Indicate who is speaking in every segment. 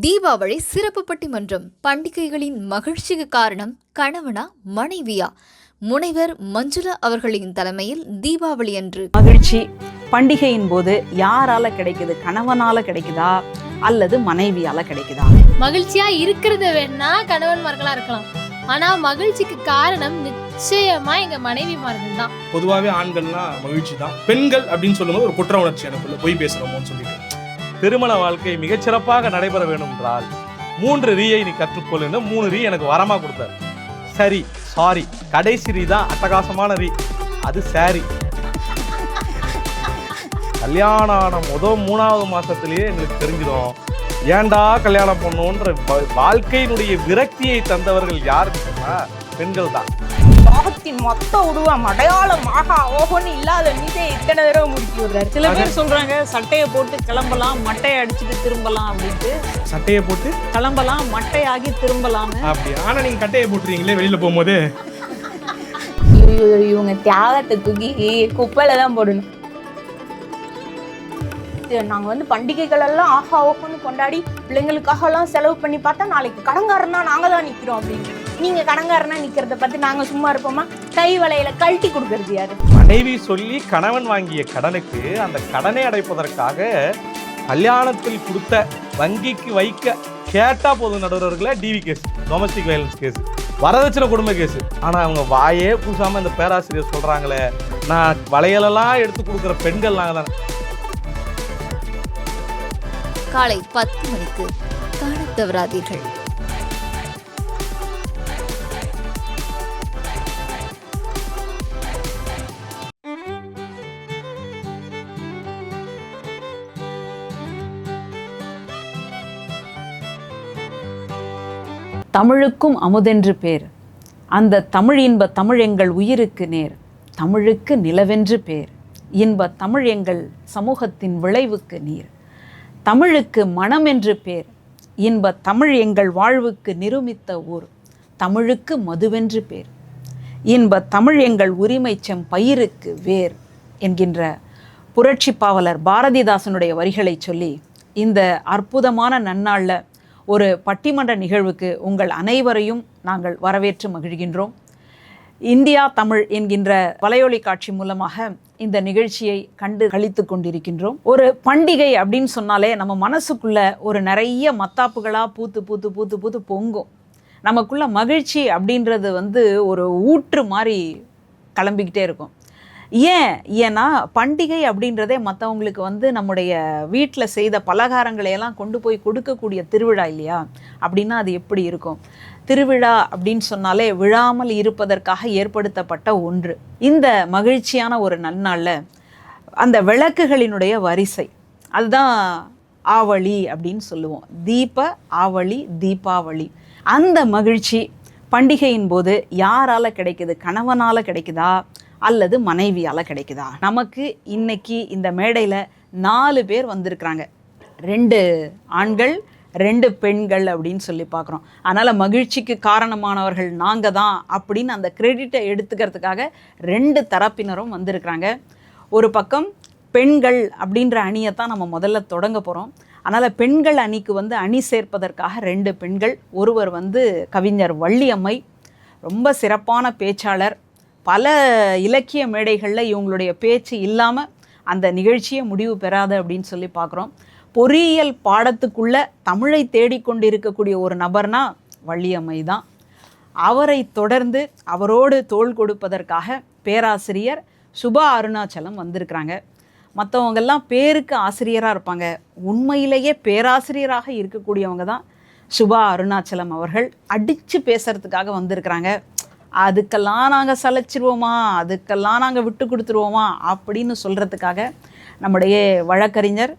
Speaker 1: தீபாவளி சிறப்பு பட்டிமன்றம். பண்டிகைகளின் மகிழ்ச்சிக்கு காரணம் கணவனா மனைவியா? முனைவர் மஞ்சுளா அவர்களின் தலைமையில் தீபாவளி அன்று
Speaker 2: மகிழ்ச்சி பண்டிகையின் போது யாரால கிடைக்குது? கணவனால கிடைக்குதா அல்லது மனைவியால கிடைக்குதா?
Speaker 3: மகிழ்ச்சியா இருக்கிறத வேணா கணவன்மார்களா இருக்கலாம், ஆனா மகிழ்ச்சிக்கு காரணம் நிச்சயமா எங்க மனைவிமார்கள் தான்.
Speaker 4: பொதுவாகவே ஆண்கள்லாம் மகிழ்ச்சி தான். பெண்கள் அப்படின்னு சொல்லும்போது ஒரு குற்ற உணர்ச்சி எனக்குள்ள போய் பேசுறோமோன்னு சொல்லிட்டு.
Speaker 5: திருமண வாழ்க்கை மிகச்சிறப்பாக நடைபெற வேண்டும் என்றால் 3 ரீயை நீ கற்றுக்கொள்ளுன்னு 3 ரீ எனக்கு வரமா கொடுத்தார். சரி, சாரி, கடைசி ரீ தான் அட்டகாசமான ரீ, அது சாரி. கல்யாணம் ஆன 3வது மாசத்திலேயே எங்களுக்கு தெரிஞ்சிடும் ஏண்டா கல்யாணம் பண்ணுன்ற வாழ்க்கையினுடைய விரக்தியை தந்தவர்கள் யாருன்னா பெண்கள் தான்.
Speaker 6: பாகத்தின் மொத்த உருவம் அடையாளமாக ஓஹோன்னு இல்லாத மீதே இத்தனை தடவை முடிக்கி விடுறாரு. சில பேர் சொல்றாங்க சட்டையை போட்டு கிளம்பலாம், மட்டையை அடிச்சுட்டு திரும்பலாம் அப்படின்ட்டு.
Speaker 4: சட்டையை போட்டு
Speaker 6: கிளம்பலாம், மட்டையாகி திரும்பலாம்
Speaker 4: அப்படி. ஆனா நீங்க கட்டையை போட்டுறீங்களே வெளியில போகும்போது.
Speaker 6: இவங்க தியாகத்தை தூக்கி குப்பையில தான் போடணும். நாங்க வந்து பண்டிகைகள் எல்லாம் ஆஹா ஓஹோன்னு கொண்டாடி பிள்ளைங்களுக்காக எல்லாம் செலவு பண்ணி பார்த்தா நாளைக்கு கடங்காரனா நாங்க தான் நிக்கிறோம் அப்படின்னு. நீங்க கடங்காரனா நிக்கிறத பத்தி நாங்க சும்மா இருப்போமா? கை வளையல கழட்டி கொடுக்கறது யாரு?
Speaker 5: மனைவி சொல்லி கணவன் வாங்கிய கடனுக்கு அந்த கடனை அடைப்பதற்காக கல்யாணத்தில் கொடுத்த வங்கிக்கு வைக்க கேட்டா போதும் நடுவர்களே TV case, domestic violence case, வரதட்சணை குடும்ப கேஸ். ஆனா அவங்க வாயே பூசாம இந்த பேராசிரியர் சொல்றாங்களே, நான் வளையலெல்லாம் எடுத்து கொடுக்குற பெண்கள் நாங்க தான்.
Speaker 1: காலை 10 மணிக்கு காண தவறாதீர்கள்.
Speaker 2: தமிழுக்கும் அமுதென்று பேர், அந்த தமிழ் இன்ப தமிழ் எங்கள் உயிருக்கு நேர், தமிழுக்கு நிலவென்று பேர், இன்ப தமிழ் எங்கள் சமூகத்தின் விளைவுக்கு நீர், தமிழுக்கு மனம் என்று பேர், இன்ப தமிழ் எங்கள் வாழ்வுக்கு நிருமித்த ஊர், தமிழுக்கு மதுவென்று பேர், இன்ப தமிழ் எங்கள் உரிமை செம் பயிருக்கு வேர் என்கின்ற புரட்சி பாவலர் பாரதிதாசனுடைய வரிகளை சொல்லி இந்த அற்புதமான நன்னாளில் ஒரு பட்டிமன்ற நிகழ்வுக்கு உங்கள் அனைவரையும் நாங்கள் வரவேற்று மகிழ்கின்றோம். இந்தியா தமிழ் என்கின்ற வலையொலி காட்சி மூலமாக இந்த நிகழ்ச்சியை கண்டு கழித்து கொண்டிருக்கின்றோம். ஒரு பண்டிகை அப்படின்னு சொன்னாலே நம்ம மனசுக்குள்ள ஒரு நிறைய மத்தாப்புகளாக பூத்து பூத்து பூத்து பூத்து பொங்கும். நமக்குள்ள மகிழ்ச்சி அப்படின்றது ஒரு ஊற்று மாதிரி கிளம்பிக்கிட்டே இருக்கும். ஏன்னா பண்டிகை அப்படின்றதே மற்றவங்களுக்கு நம்முடைய வீட்டில் செய்த பலகாரங்களையெல்லாம் கொண்டு போய் கொடுக்கக்கூடிய திருவிழா இல்லையா? அப்படின்னா அது எப்படி இருக்கும்? திருவிழா அப்படின்னு சொன்னாலே விழாமல் இருப்பதற்காக ஏற்படுத்தப்பட்ட ஒன்று. இந்த மகிழ்ச்சியான ஒரு நன்னாளில் அந்த விளக்குகளினுடைய வரிசை, அதுதான் ஆவளி அப்படின்னு சொல்லுவோம். தீப ஆவளி, தீபாவளி. அந்த மகிழ்ச்சி பண்டிகையின் போது யாரால் கிடைக்குது? கணவனால் கிடைக்குதா அல்லது மனைவியால் கிடைக்குதா? நமக்கு இன்னைக்கு இந்த மேடையில் 4 பேர் வந்திருக்கிறாங்க. 2 ஆண்கள் 2 பெண்கள் அப்படின்னு சொல்லி பார்க்குறோம். அதனால் மகிழ்ச்சிக்கு காரணமானவர்கள் நாங்கள் தான் அப்படின்னு அந்த கிரெடிட்டை எடுத்துக்கிறதுக்காக 2 தரப்பினரும் வந்திருக்கிறாங்க. ஒரு பக்கம் பெண்கள் அப்படின்ற அணியைத்தான் நம்ம முதல்ல தொடங்க போகிறோம். அதனால் பெண்கள் அணிக்கு அணி சேர்ப்பதற்காக 2 பெண்கள். ஒருவர் கவிஞர் வள்ளியம்மை, ரொம்ப சிறப்பான பேச்சாளர். பல இலக்கிய மேடைகளில் இவங்களுடைய பேச்சு இல்லாமல் அந்த நிகழ்ச்சியை முடிவு பெறாது அப்படின்னு சொல்லி பார்க்குறோம். பொறியியல் பாடத்துக்குள்ளே தமிழை தேடிக்கொண்டிருக்கக்கூடிய ஒரு நபர்னா வள்ளியம்மை தான். அவரை தொடர்ந்து அவரோடு தோள் கொடுப்பதற்காக பேராசிரியர் சுபா அருணாச்சலம் வந்திருக்கிறாங்க. மற்றவங்கெல்லாம் பேருக்கு ஆசிரியராக இருப்பாங்க, உண்மையிலேயே பேராசிரியராக இருக்கக்கூடியவங்க தான் சுபா அருணாச்சலம் அவர்கள். அடித்து பேசுகிறதுக்காக வந்திருக்கிறாங்க. அதுக்கெல்லாம் நாங்கள் சலைச்சிருவோமா, அதுக்கெல்லாம் நாங்கள் விட்டு கொடுத்துருவோமா அப்படின்னு சொல்கிறதுக்காக நம்முடைய வழக்கறிஞர்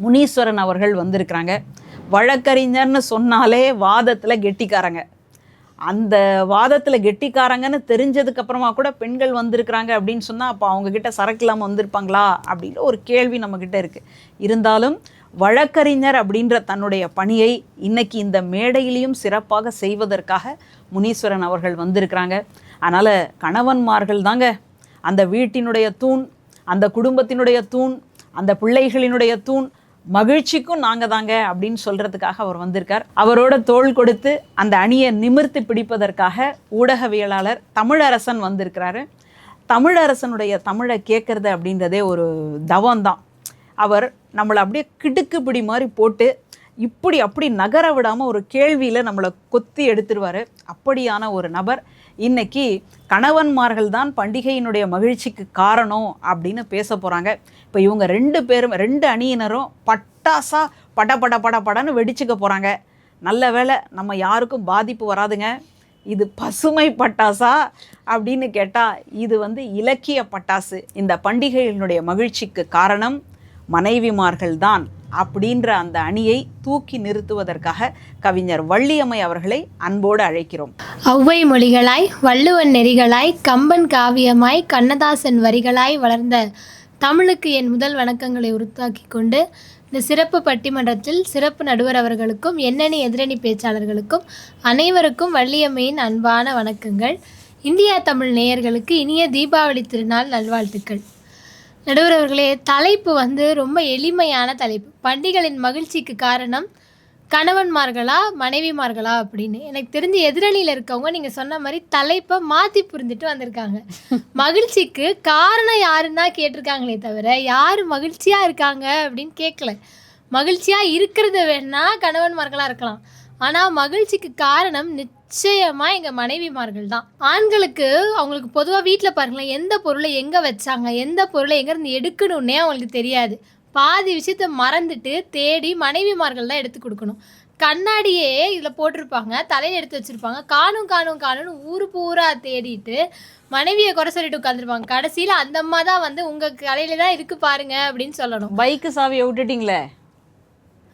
Speaker 2: முனீஸ்வரன் அவர்கள் வந்திருக்கிறாங்க. வழக்கறிஞர்னு சொன்னாலே வாதத்தில் கெட்டிக்காரங்க. அந்த வாதத்தில் கெட்டிக்காரங்கன்னு தெரிஞ்சதுக்கப்புறமா கூட பெண்கள் வந்திருக்கிறாங்க அப்படின்னு சொன்னால் அப்போ அவங்கக்கிட்ட சரக்கு இல்லாமல் வந்திருப்பாங்களா அப்படின்ற ஒரு கேள்வி நம்மக்கிட்ட இருக்குது. இருந்தாலும் வழக்கறிஞர் அப்படின்ற தன்னுடைய பணியை இன்னைக்கு இந்த மேடையிலையும் சிறப்பாக செய்வதற்காக முனீஸ்வரன் அவர்கள் வந்திருக்கிறாங்க. அதனால் கணவன்மார்கள் தாங்க அந்த வீட்டினுடைய தூண், அந்த குடும்பத்தினுடைய தூண், அந்த பிள்ளைகளினுடைய தூண். மகிழ்ச்சிக்கும் நாங்கள் தாங்க அப்படின்னு சொல்கிறதுக்காக அவர் வந்திருக்கார். அவரோட தோள் கொடுத்து அந்த அணியை நிமிர்த்தி பிடிப்பதற்காக ஊடகவியலாளர் தமிழரசன் வந்திருக்கிறாரு. தமிழரசனுடைய தமிழை கேட்குறது அப்படின்றதே ஒரு தவம்தான். அவர் நம்மளை அப்படியே கிடுக்குப்பிடி மாதிரி போட்டு இப்படி அப்படி நகர விடாமல் ஒரு கேள்வியில் நம்மளை கொத்தி எடுத்துருவார். அப்படியான ஒரு நபர் இன்னைக்கு கணவன்மார்கள் தான் பண்டிகையினுடைய மகிழ்ச்சிக்கு காரணம் அப்படின்னு பேச போகிறாங்க. இப்போ இவங்க 2 அணியினரும் பட்டாசா படன்னு வெடிச்சுக்க போகிறாங்க. நல்ல வேளை நம்ம யாருக்கும் பாதிப்பு வராதுங்க. இது பசுமை பட்டாசா அப்படின்னு கேட்டால் இது இலக்கிய பட்டாசு. இந்த பண்டிகையினுடைய மகிழ்ச்சிக்கு காரணம் மனைவிமார்கள் தான் அப்படின்ற அந்த அணியை தூக்கி நிறுத்துவதற்காக கவிஞர் வள்ளியம்மை அவர்களை அன்போடு அழைக்கிறோம்.
Speaker 3: ஔவை மொழிகளாய், வள்ளுவன் நெறிகளாய், கம்பன் காவியமாய், கண்ணதாசன் வரிகளாய் வளர்ந்த தமிழுக்கு என் முதல் வணக்கங்களை உருத்தாக்கி கொண்டு இந்த சிறப்பு பட்டிமன்றத்தில் சிறப்பு நடுவர் அவர்களுக்கும் எண்ணணி எதிரணி பேச்சாளர்களுக்கும் அனைவருக்கும் வள்ளியம்மையின் அன்பான வணக்கங்கள். இந்தியா தமிழ் நேயர்களுக்கு இனிய தீபாவளி திருநாள் நல்வாழ்த்துக்கள். நடுவர் அவர்களே, தலைப்பு ரொம்ப எளிமையான தலைப்பு. பண்டிகைகளின் மகிழ்ச்சிக்கு காரணம் கணவன்மார்களா மனைவிமார்களா அப்படின்னு. எனக்கு தெரிஞ்ச எதிரணியில் இருக்கவங்க நீங்கள் சொன்ன மாதிரி தலைப்பை மாற்றி புரிஞ்சுட்டு வந்திருக்காங்க. மகிழ்ச்சிக்கு காரணம் யாருன்னா கேட்டிருக்காங்களே தவிர யார் மகிழ்ச்சியாக இருக்காங்க அப்படின்னு கேட்கல. மகிழ்ச்சியாக இருக்கிறது வேணா கணவன்மார்களாக இருக்கலாம், ஆனால் மகிழ்ச்சிக்கு காரணம் நிச்சயமாக எங்கள் மனைவிமார்கள் தான். ஆண்களுக்கு அவங்களுக்கு பொதுவாக வீட்டில் பாருங்களேன், எந்த பொருளை எங்கே வச்சாங்க, எந்த பொருளை எங்கேருந்து எடுக்கணுன்னே அவங்களுக்கு தெரியாது. பாதி விஷயத்த மறந்துட்டு தேடி மனைவிமார்கள் தான் எடுத்து கொடுக்கணும். கண்ணாடியே இதில் போட்டிருப்பாங்க, தலையில் எடுத்து வச்சுருப்பாங்க, காணும் ஊர் பூரா தேடிட்டு மனைவியை குறை சொல்லிட்டு உட்காந்துருப்பாங்க. கடைசியில் அந்த அம்மா தான் உங்கள் கடையில் தான் இருக்குது பாருங்க அப்படின்னு சொல்லணும்.
Speaker 2: பைக்கு சாவியை விட்டுட்டிங்களே.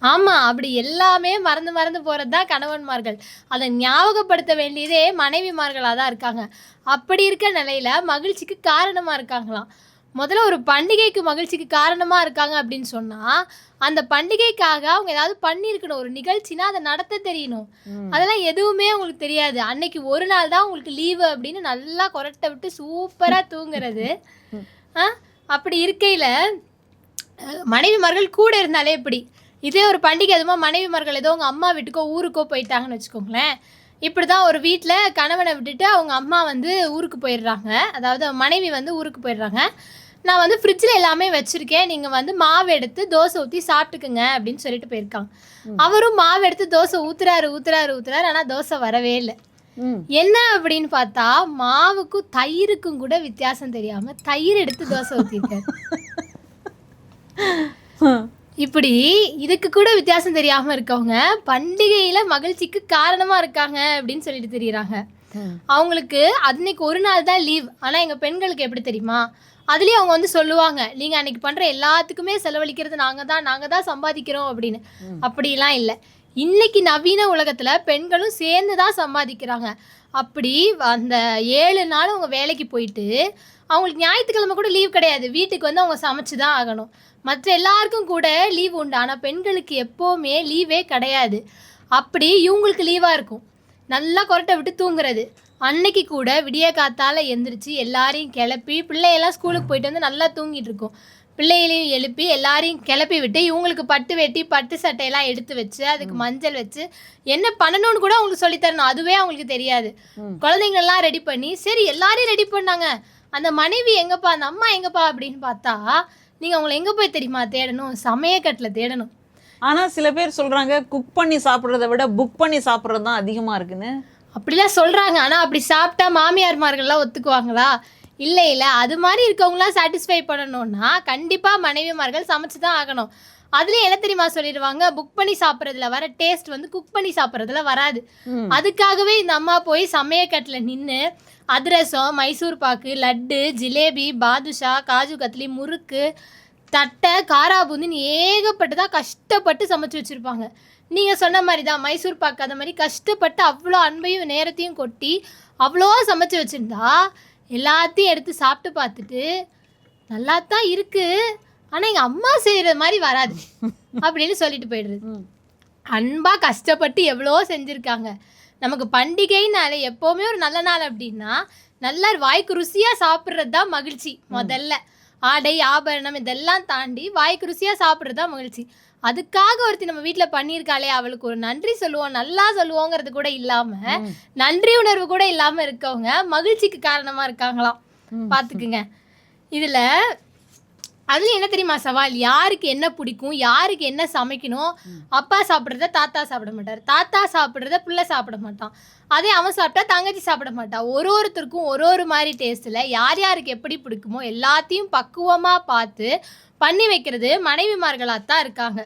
Speaker 3: ஆமாம், அப்படி எல்லாமே மறந்து போகிறது தான் கணவன்மார்கள். அதை ஞாபகப்படுத்த வேண்டியதே மனைவிமார்களாக தான் இருக்காங்க. அப்படி இருக்க நிலையில் மகிழ்ச்சிக்கு காரணமாக இருக்காங்களாம். முதல்ல ஒரு பண்டிகைக்கு மகிழ்ச்சிக்கு காரணமாக இருக்காங்க அப்படின்னு சொன்னால் அந்த பண்டிகைக்காக அவங்க ஏதாவது பண்ணியிருக்கணும். ஒரு நிகழ்ச்சினா அதை நடத்த தெரியணும். அதெல்லாம் எதுவுமே அவங்களுக்கு தெரியாது. அன்னைக்கு ஒரு நாள் தான் உங்களுக்கு லீவு அப்படின்னு நல்லா கொரட்டை விட்டு சூப்பராக தூங்குறது. அப்படி இருக்கையில் மனைவிமார்கள் கூட இருந்தாலே இப்படி. இதே ஒரு பண்டிகை எதுவுமா மனைவிமார்கள் ஏதோ அவங்க அம்மா வீட்டுக்கோ ஊருக்கோ போயிட்டாங்கன்னு வச்சுக்கோங்களேன். இப்படி தான் ஒரு வீட்டில் கணவனை விட்டுட்டு அவங்க அம்மா ஊருக்கு போயிடுறாங்க, அதாவது மனைவி ஊருக்கு போயிடுறாங்க. நான் ஃப்ரிட்ஜில் எல்லாமே வச்சுருக்கேன், நீங்கள் மாவு எடுத்து தோசை ஊற்றி சாப்பிட்டுக்குங்க அப்படின்னு சொல்லிட்டு போயிருக்காங்க. அவரும் மாவு எடுத்து தோசை ஊற்றுறாரு, ஆனால் தோசை வரவே இல்லை. என்ன அப்படின்னு பார்த்தா மாவுக்கும் தயிருக்கும் கூட வித்தியாசம் தெரியாமல் தயிர் எடுத்து தோசை ஊற்றிருக்காரு. இப்படி இதுக்கு கூட வித்தியாசம் தெரியாமல் இருக்கவங்க பண்டிகையில் மகிழ்ச்சிக்கு காரணமாக இருக்காங்க அப்படின்னு சொல்லிட்டு தெரியுறாங்க. அவங்களுக்கு அன்னைக்கு ஒரு நாள் தான் லீவ். ஆனால் எங்கள் பெண்களுக்கு எப்படி தெரியுமா, அதுலேயும் அவங்க சொல்லுவாங்க, நீங்கள் அன்னைக்கு பண்ணுற எல்லாத்துக்குமே செலவழிக்கிறது நாங்கள் தான் சம்பாதிக்கிறோம் அப்படின்னு. அப்படிலாம் இல்லை. இன்னைக்கு நவீன உலகத்தில் பெண்களும் சேர்ந்து தான் சம்பாதிக்கிறாங்க. அப்படி அந்த 7 நாள் அவங்க வேலைக்கு போயிட்டு அவங்களுக்கு ஞாயிற்றுக்கிழமை கூட லீவ் கிடையாது. வீட்டுக்கு அவங்க சமைச்சு தான் ஆகணும். மற்ற எல்லாருக்கும் கூட லீவ் உண்டு, ஆனால் பெண்களுக்கு எப்போவுமே லீவே கிடையாது. அப்படி இவங்களுக்கு லீவாக இருக்கும், நல்லா கொரட்டை விட்டு தூங்குறது. அன்னைக்கு கூட விடிய காத்தால் எந்திரிச்சு எல்லாரையும் கிளப்பி பிள்ளையெல்லாம் ஸ்கூலுக்கு போயிட்டு நல்லா தூங்கிட்டு இருக்கும். பிள்ளைகளையும் எழுப்பி எல்லாரையும் கிளப்பி விட்டு இவங்களுக்கு பட்டு வெட்டி பட்டு சட்டையெல்லாம் எடுத்து வச்சு அதுக்கு மஞ்சள் வச்சு என்ன பண்ணணும்னு கூட அவங்களுக்கு சொல்லித்தரணும். அதுவே அவங்களுக்கு தெரியாது. குழந்தைங்கள்லாம் ரெடி பண்ணி சரி எல்லாரையும் ரெடி பண்ணாங்க. அந்த மனைவி எங்கப்பா, அந்த அம்மா எங்கப்பா அப்படின்னு பார்த்தா நீங்கள் அவங்களை எங்கே போய் தெரியுமா தேடணும், சமையக்கட்டில் தேடணும்.
Speaker 2: ஆனால் சில பேர் சொல்கிறாங்க குக் பண்ணி சாப்பிட்றத விட புக் பண்ணி சாப்பிட்றது தான் அதிகமாக இருக்குன்னு.
Speaker 3: அப்படிலாம் சொல்கிறாங்க. ஆனால் அப்படி சாப்பிட்டா மாமியார்மார்கள்லாம் ஒத்துக்குவாங்களா? இல்லை, அது மாதிரி இருக்கவங்களாம் சாட்டிஸ்ஃபை பண்ணணும்னா கண்டிப்பாக மனைவிமார்கள் சமைச்சு தான் ஆகணும். அதுலேயும் என்ன தெரியுமா சொல்லிடுவாங்க, புக் பண்ணி சாப்பிட்றதுல வர டேஸ்ட் குக் பண்ணி சாப்பிட்றதுல வராது. அதுக்காகவே இந்த அம்மா போய் சமையக்கட்டில் நின்று அதிரசம், மைசூர் பாக்கு, லட்டு, ஜிலேபி, பாதுஷா, காஜு கத்லி, முறுக்கு, தட்டை, காரா பூந்தின்னு ஏகப்பட்டதாக கஷ்டப்பட்டு சமைச்சு வச்சுருப்பாங்க. நீங்கள் சொன்ன மாதிரி தான் மைசூர் பாக்கு அந்த மாதிரி கஷ்டப்பட்டு அவ்வளோ அன்பையும் நேரத்தையும் கொட்டி அவ்வளோ சமைச்சு வச்சுருந்தா எல்லாத்தையும் எடுத்து சாப்பிட்டு பார்த்துட்டு நல்லா தான் இருக்குது, ஆனால் எங்கள் அம்மா செய்கிற மாதிரி வராது அப்படின்னு சொல்லிட்டு போய்டுறது. அன்பாக கஷ்டப்பட்டு எவ்வளோ செஞ்சுருக்காங்க. நமக்கு பண்டிகைனாலே எப்போவுமே ஒரு நல்ல நாள் அப்படின்னா நல்லா வாய்க்கு ருசியாக சாப்பிட்றது தான் மகிழ்ச்சி. முதல்ல ஆடை ஆபரணம் இதெல்லாம் தாண்டி வாய்க்கு ருசியாக சாப்பிட்றது தான் மகிழ்ச்சி. அதுக்காக ஒருத்தி நம்ம வீட்டில் பண்ணியிருக்காளே அவளுக்கு ஒரு நன்றி சொல்லுவோம், நல்லா சொல்லுவோங்கிறது கூட இல்லாமல், நன்றி உணர்வு கூட இல்லாமல் இருக்கவங்க மகிழ்ச்சிக்கு காரணமாக இருக்காங்களாம். பார்த்துக்குங்க. இதில் அதில் என்ன தெரியுமா சவால்? யாருக்கு என்ன பிடிக்கும், யாருக்கு என்ன சமைக்கணும். அப்பா சாப்பிட்றத தாத்தா சாப்பிட மாட்டார், தாத்தா சாப்பிட்றத பிள்ளை சாப்பிட மாட்டான், அதே அவன் சாப்பிட்டா தங்கச்சி சாப்பிட மாட்டான். ஒருத்தருக்கும் ஒரு மாதிரி டேஸ்ட்டில் யார் யாருக்கு எப்படி பிடிக்குமோ எல்லாத்தையும் பக்குவமாக பார்த்து பண்ணி வைக்கிறது மனைவிமார்களாக தான் இருக்காங்க.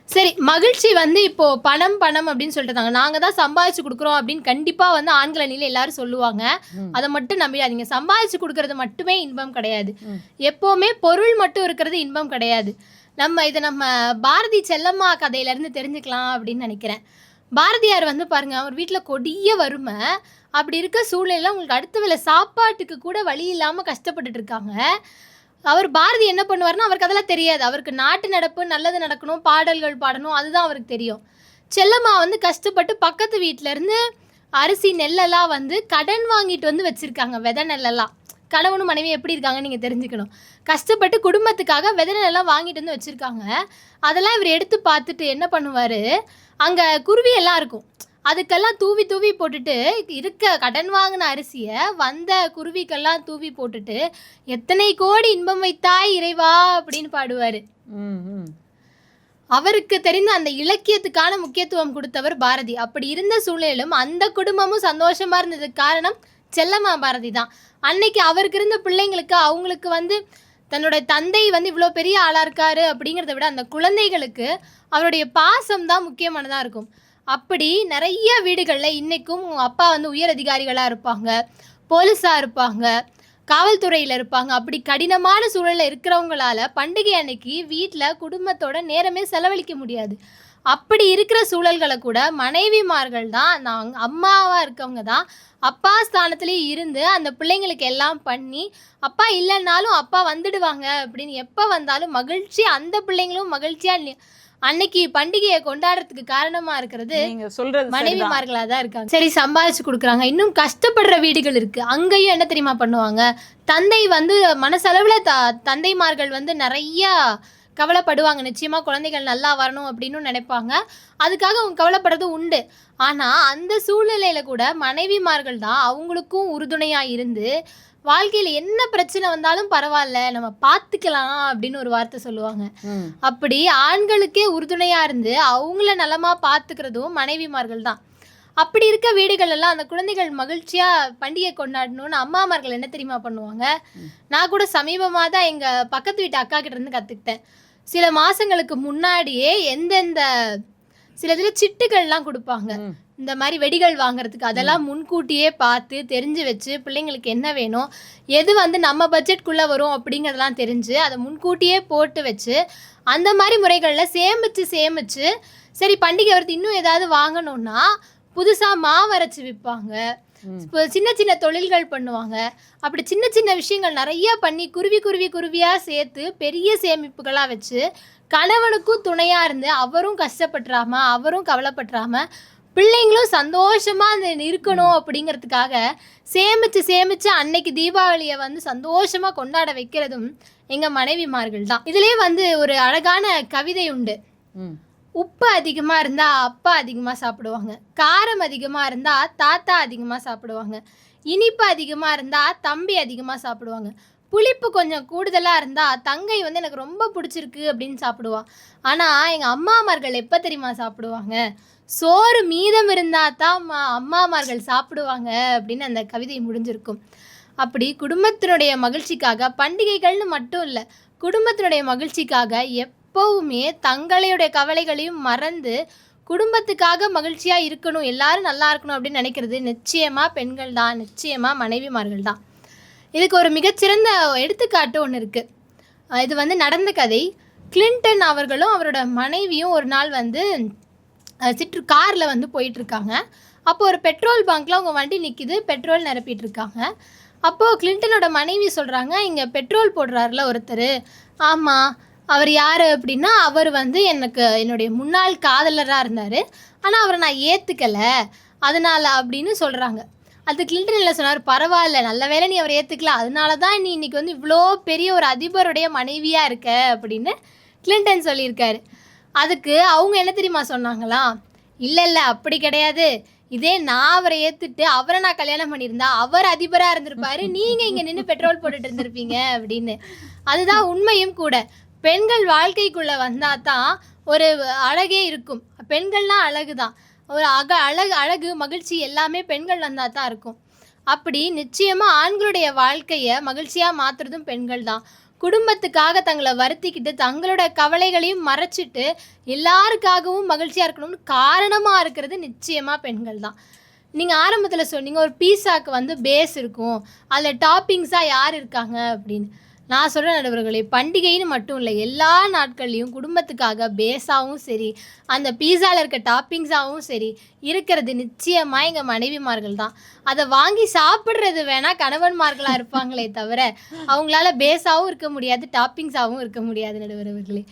Speaker 3: சரி, மகிழ்ச்சி வந்து இப்போது பணம் அப்படின்னு சொல்லிட்டு நாங்கள் தான் சம்பாதிச்சு கொடுக்குறோம் அப்படின்னு கண்டிப்பாக வந்து ஆண்கள் அணியில் எல்லாரும் சொல்லுவாங்க. அதை மட்டும் நம்பிடாதீங்க. சம்பாதிச்சு கொடுக்கறது மட்டுமே இன்பம் கிடையாது. எப்போவுமே பொருள் மட்டும் இருக்கிறது இன்பம் கிடையாது. நம்ம பாரதி செல்லம்மா கதையிலேருந்து தெரிஞ்சுக்கலாம் அப்படின்னு நினைக்கிறேன். பாரதியார் வந்து பாருங்க, அவர் வீட்டில் கொடிய வறுமை. அப்படி இருக்க சூழ்நிலையில் உங்களுக்கு அடுத்த வேளை சாப்பாட்டுக்கு கூட வழி இல்லாமல் கஷ்டப்பட்டுட்டு இருக்காங்க. அவர் பாரதி என்ன பண்ணுவார்னா, அவருக்கு அதெல்லாம் தெரியாது. அவருக்கு நாட்டு நடப்பு, நல்லது நடக்கணும், பாடல்கள் பாடணும், அதுதான் அவருக்கு தெரியும். செல்லம்மா வந்து கஷ்டப்பட்டு பக்கத்து வீட்டிலேருந்து அரிசி நெல்லெல்லாம் வந்து கடன் வாங்கிட்டு வந்து வச்சுருக்காங்க, விதை நெல்லெல்லாம். கணவனும் மனைவி எப்படி இருக்காங்கன்னு நீங்கள் தெரிஞ்சுக்கணும். கஷ்டப்பட்டு குடும்பத்துக்காக விதை நெல்லெல்லாம் வாங்கிட்டு வந்து வச்சுருக்காங்க. அதெல்லாம் இவர் எடுத்து பார்த்துட்டு என்ன பண்ணுவார், அங்கே குருவி எல்லாம் இருக்கும், அதுக்கெல்லாம் தூவி போட்டுட்டு, இருக்க கடன் வாங்கின அரிசியை வந்த குருவிக்கெல்லாம் தூவி போட்டுட்டு, எத்தனை கோடி இன்பம் வைத்தாய் இறைவா அப்படின்னு பாடுவார். அவருக்கு தெரிந்த அந்த இலக்கியத்துக்கான முக்கியத்துவம் கொடுத்தவர் பாரதி. அப்படி இருந்த சூழ்நிலையிலும் அந்த குடும்பமும் சந்தோஷமா இருந்ததுக்கு காரணம் செல்லம்மா பாரதி தான். அன்னைக்கு அவருக்கு இருந்த பிள்ளைங்களுக்கு, அவங்களுக்கு வந்து தன்னுடைய தந்தை வந்து இவ்வளோ பெரிய ஆளாக இருக்காரு அப்படிங்கிறத விட அந்த குழந்தைகளுக்கு அவருடைய பாசம் தான் முக்கியமானதாக இருக்கும். அப்படி நிறைய வீடுகளில் இன்றைக்கும் அப்பா வந்து உயர் அதிகாரிகளாக இருப்பாங்க, போலீஸாக இருப்பாங்க, காவல்துறையில் இருப்பாங்க. அப்படி கடினமான சூழலில் இருக்கிறவங்களால பண்டிகை அன்னைக்கு வீட்டில் குடும்பத்தோட நேரமே செலவழிக்க முடியாது. அப்படி இருக்கிற சூழல்களை கூட மனைவிமார்கள் தான், அம்மாவாக இருக்கவங்க தான் அப்பா ஸ்தானத்துலேயே இருந்து அந்த பிள்ளைங்களுக்கு எல்லாம் பண்ணி, அப்பா இல்லைன்னாலும் அப்பா வந்துடுவாங்க அப்படின்னு எப்போ வந்தாலும் மகிழ்ச்சி, அந்த பிள்ளைங்களும் மகிழ்ச்சியாக அன்னைக்கு பண்டிகையை கொண்டாடுறதுக்கு காரணமா இருக்கிறது மனைவிமார்களா தான் இருக்காங்க. சரி, சம்பாதிச்சு கொடுக்குறாங்க. இன்னும் கஷ்டப்படுற வீடுகள் இருக்கு. அங்கேயும் என்ன தெரியுமா பண்ணுவாங்க, தந்தை வந்து மனசளவுல தந்தைமார்கள் வந்து நிறைய கவலைப்படுவாங்க. நிச்சயமா குழந்தைகள் நல்லா வரணும் அப்படின்னு நினைப்பாங்க. அதுக்காக அவங்க கவலைப்படுறது உண்டு. ஆனா அந்த சூழ்நிலையில கூட மனைவிமார்கள் தான் அவங்களுக்கும் உறுதுணையா இருந்து, வாழ்க்கையில் என்ன பிரச்சனை வந்தாலும் பரவாயில்ல, நம்ம பார்த்துக்கலாம் அப்படின்னு ஒரு வார்த்தை சொல்லுவாங்க. அப்படி ஆண்களுக்கே உறுதுணையாக இருந்து அவங்கள நலமாக பார்த்துக்கிறதும் மனைவிமார்கள் தான். அப்படி இருக்க வீடுகள் எல்லாம் அந்த குழந்தைகள் மகிழ்ச்சியாக பண்டிகை கொண்டாடணும்னு அம்மாமார்கள் என்ன தெரியுமா பண்ணுவாங்க? நான் கூட சமீபமாக தான் எங்கள் பக்கத்து வீட்டு அக்கா கிட்ட இருந்து கற்றுக்கிட்டேன். சில மாதங்களுக்கு முன்னாடியே எந்தெந்த சில இதில் சிட்டுகள்லாம் கொடுப்பாங்க, இந்த மாதிரி வெடிகள் வாங்குறதுக்கு. அதெல்லாம் முன்கூட்டியே பார்த்து தெரிஞ்சு வச்சு, பிள்ளைங்களுக்கு என்ன வேணும், எது வந்து நம்ம பட்ஜெட்குள்ளே வரும் அப்படிங்கிறதெல்லாம் தெரிஞ்சு அதை முன்கூட்டியே போட்டு வச்சு, அந்த மாதிரி முறைகளில் சேமித்து சரி பண்டிகை வருது இன்னும் ஏதாவது வாங்கணும்னா புதுசாக மாவு அரைச்சி விற்பாங்க, சின்ன சின்ன தொழில்கள் பண்ணுவாங்க. அப்படி சின்ன சின்ன விஷயங்கள் நிறைய பண்ணி குருவியாக சேர்த்து பெரிய சேமிப்புகளாக வச்சு கணவனுக்கும் துணையாக இருந்து அவரும் கஷ்டப்பட்டுறாம, அவரும் கவலைப்பட்டுறாம, பிள்ளைங்களும் சந்தோஷமாக அந்த இருக்கணும் அப்படிங்கிறதுக்காக சேமித்து அன்னைக்கு தீபாவளியை வந்து சந்தோஷமாக கொண்டாட வைக்கிறதும் எங்கள் மனைவிமார்கள் தான். இதுலேயே வந்து ஒரு அழகான கவிதை உண்டு. உப்பு அதிகமாக இருந்தால் அப்பா அதிகமாக சாப்பிடுவாங்க, காரம் அதிகமாக இருந்தால் தாத்தா அதிகமாக சாப்பிடுவாங்க, இனிப்பு அதிகமாக இருந்தால் தம்பி அதிகமாக சாப்பிடுவாங்க, புளிப்பு கொஞ்சம் கூடுதலாக இருந்தால் தங்கை வந்து எனக்கு ரொம்ப பிடிச்சிருக்கு அப்படின்னு சாப்பிடுவான். ஆனால் எங்கள் அம்மாமார்கள் எப்போ தெரியுமா சாப்பிடுவாங்க? சோறு மீதம் இருந்தால் தான் அம்மாமார்கள் சாப்பிடுவாங்க அப்படின்னு அந்த கவிதை முடிஞ்சிருக்கும். அப்படி குடும்பத்தினுடைய மகிழ்ச்சிக்காக, பண்டிகைகள்னு மட்டும் இல்லை, குடும்பத்தினுடைய மகிழ்ச்சிக்காக எப்போவுமே தங்களுடைய கவலைகளையும் மறந்து குடும்பத்துக்காக மகிழ்ச்சியாக இருக்கணும், எல்லாரும் நல்லா இருக்கணும் அப்படின்னு நினைக்கிறது நிச்சயமாக பெண்கள் தான், நிச்சயமாக மனைவிமார்கள் தான். இதுக்கு ஒரு மிகச்சிறந்த எடுத்துக்காட்டு ஒன்று இருக்குது. இது வந்து நடந்த கதை. கிளின்டன் அவர்களும் அவரோட மனைவியும் ஒரு நாள் வந்து காரில் வந்து போயிட்டுருக்காங்க. அப்போது ஒரு பெட்ரோல் பங்க்கில் அவங்க வண்டி நிற்கிது, பெட்ரோல் நிரப்பிட்டு இருக்காங்க. அப்போது கிளின்டனோட மனைவி சொல்கிறாங்க, இங்கே பெட்ரோல் போடுறாருல ஒருத்தர், ஆமாம் அவர் யார் அப்படின்னா, அவர் வந்து என்னுடைய முன்னாள் காதலராக இருந்தார், ஆனால் அவரை நான் ஏற்றுக்கலை அதனால் அப்படின்னு சொல்கிறாங்க. அது கிளின்டன் இல்லை சொன்னார், பரவாயில்ல நல்ல வேளை நீ அவரை ஏற்றுக்கலாம், அதனால தான் நீ இன்றைக்கி வந்து இவ்வளோ பெரிய ஒரு அதிபருடைய மனைவியாக இருக்க அப்படின்னு கிளின்டன் சொல்லியிருக்காரு. அதுக்கு அவங்க என்ன தெரியுமா சொன்னாங்களா, இல்லை அப்படி கிடையாது, இதே நான் அவரை ஏற்றுட்டு அவரை நான் கல்யாணம் பண்ணியிருந்தா அவர் அதிபராக இருந்திருப்பாரு, நீங்கள் இங்கே நின்று பெட்ரோல் போட்டுட்டு இருந்திருப்பீங்க அப்படின்னு. அதுதான் உண்மையும் கூட. பெண்கள் வாழ்க்கைக்குள்ளே வந்தால் தான் ஒரு அழகே இருக்கும். பெண்கள்லாம் அழகு தான், ஒரு அழகு மகிழ்ச்சி எல்லாமே பெண்கள் வந்தால் தான் இருக்கும். அப்படி நிச்சயமாக ஆண்களுடைய வாழ்க்கையை மகிழ்ச்சியாக மாற்றுறதும் பெண்கள் தான். குடும்பத்துக்காக தங்களை வருத்திக்கிட்டு தங்களோட கவலைகளையும் மறைச்சிட்டு எல்லாருக்காகவும் மகிழ்ச்சியாக இருக்கணும்னு காரணமாக இருக்கிறது நிச்சயமாக பெண்கள் தான். நீங்கள் ஆரம்பத்தில் சொன்னீங்க ஒரு பீஸாவுக்கு வந்து பேஸ் இருக்கும், அதில் டாப்பிங்ஸாக யார் இருக்காங்க அப்படின்னு. நான் சொல்கிற நடுவர்களே, பண்டிகைன்னு மட்டும் இல்லை, எல்லா நாட்கள்லையும் குடும்பத்துக்காக பேஸாகவும் சரி அந்த பீஸாவில் இருக்க டாப்பிங்ஸாகவும் சரி இருக்கிறது நிச்சயமாக எங்கள் மனைவிமார்கள் தான். அதை வாங்கி சாப்பிட்றது வேணால் கணவன்மார்களாக இருப்பாங்களே தவிர அவங்களால பேஸாகவும் இருக்க முடியாது, டாப்பிங்ஸாகவும் இருக்க முடியாது நடுவர்களே.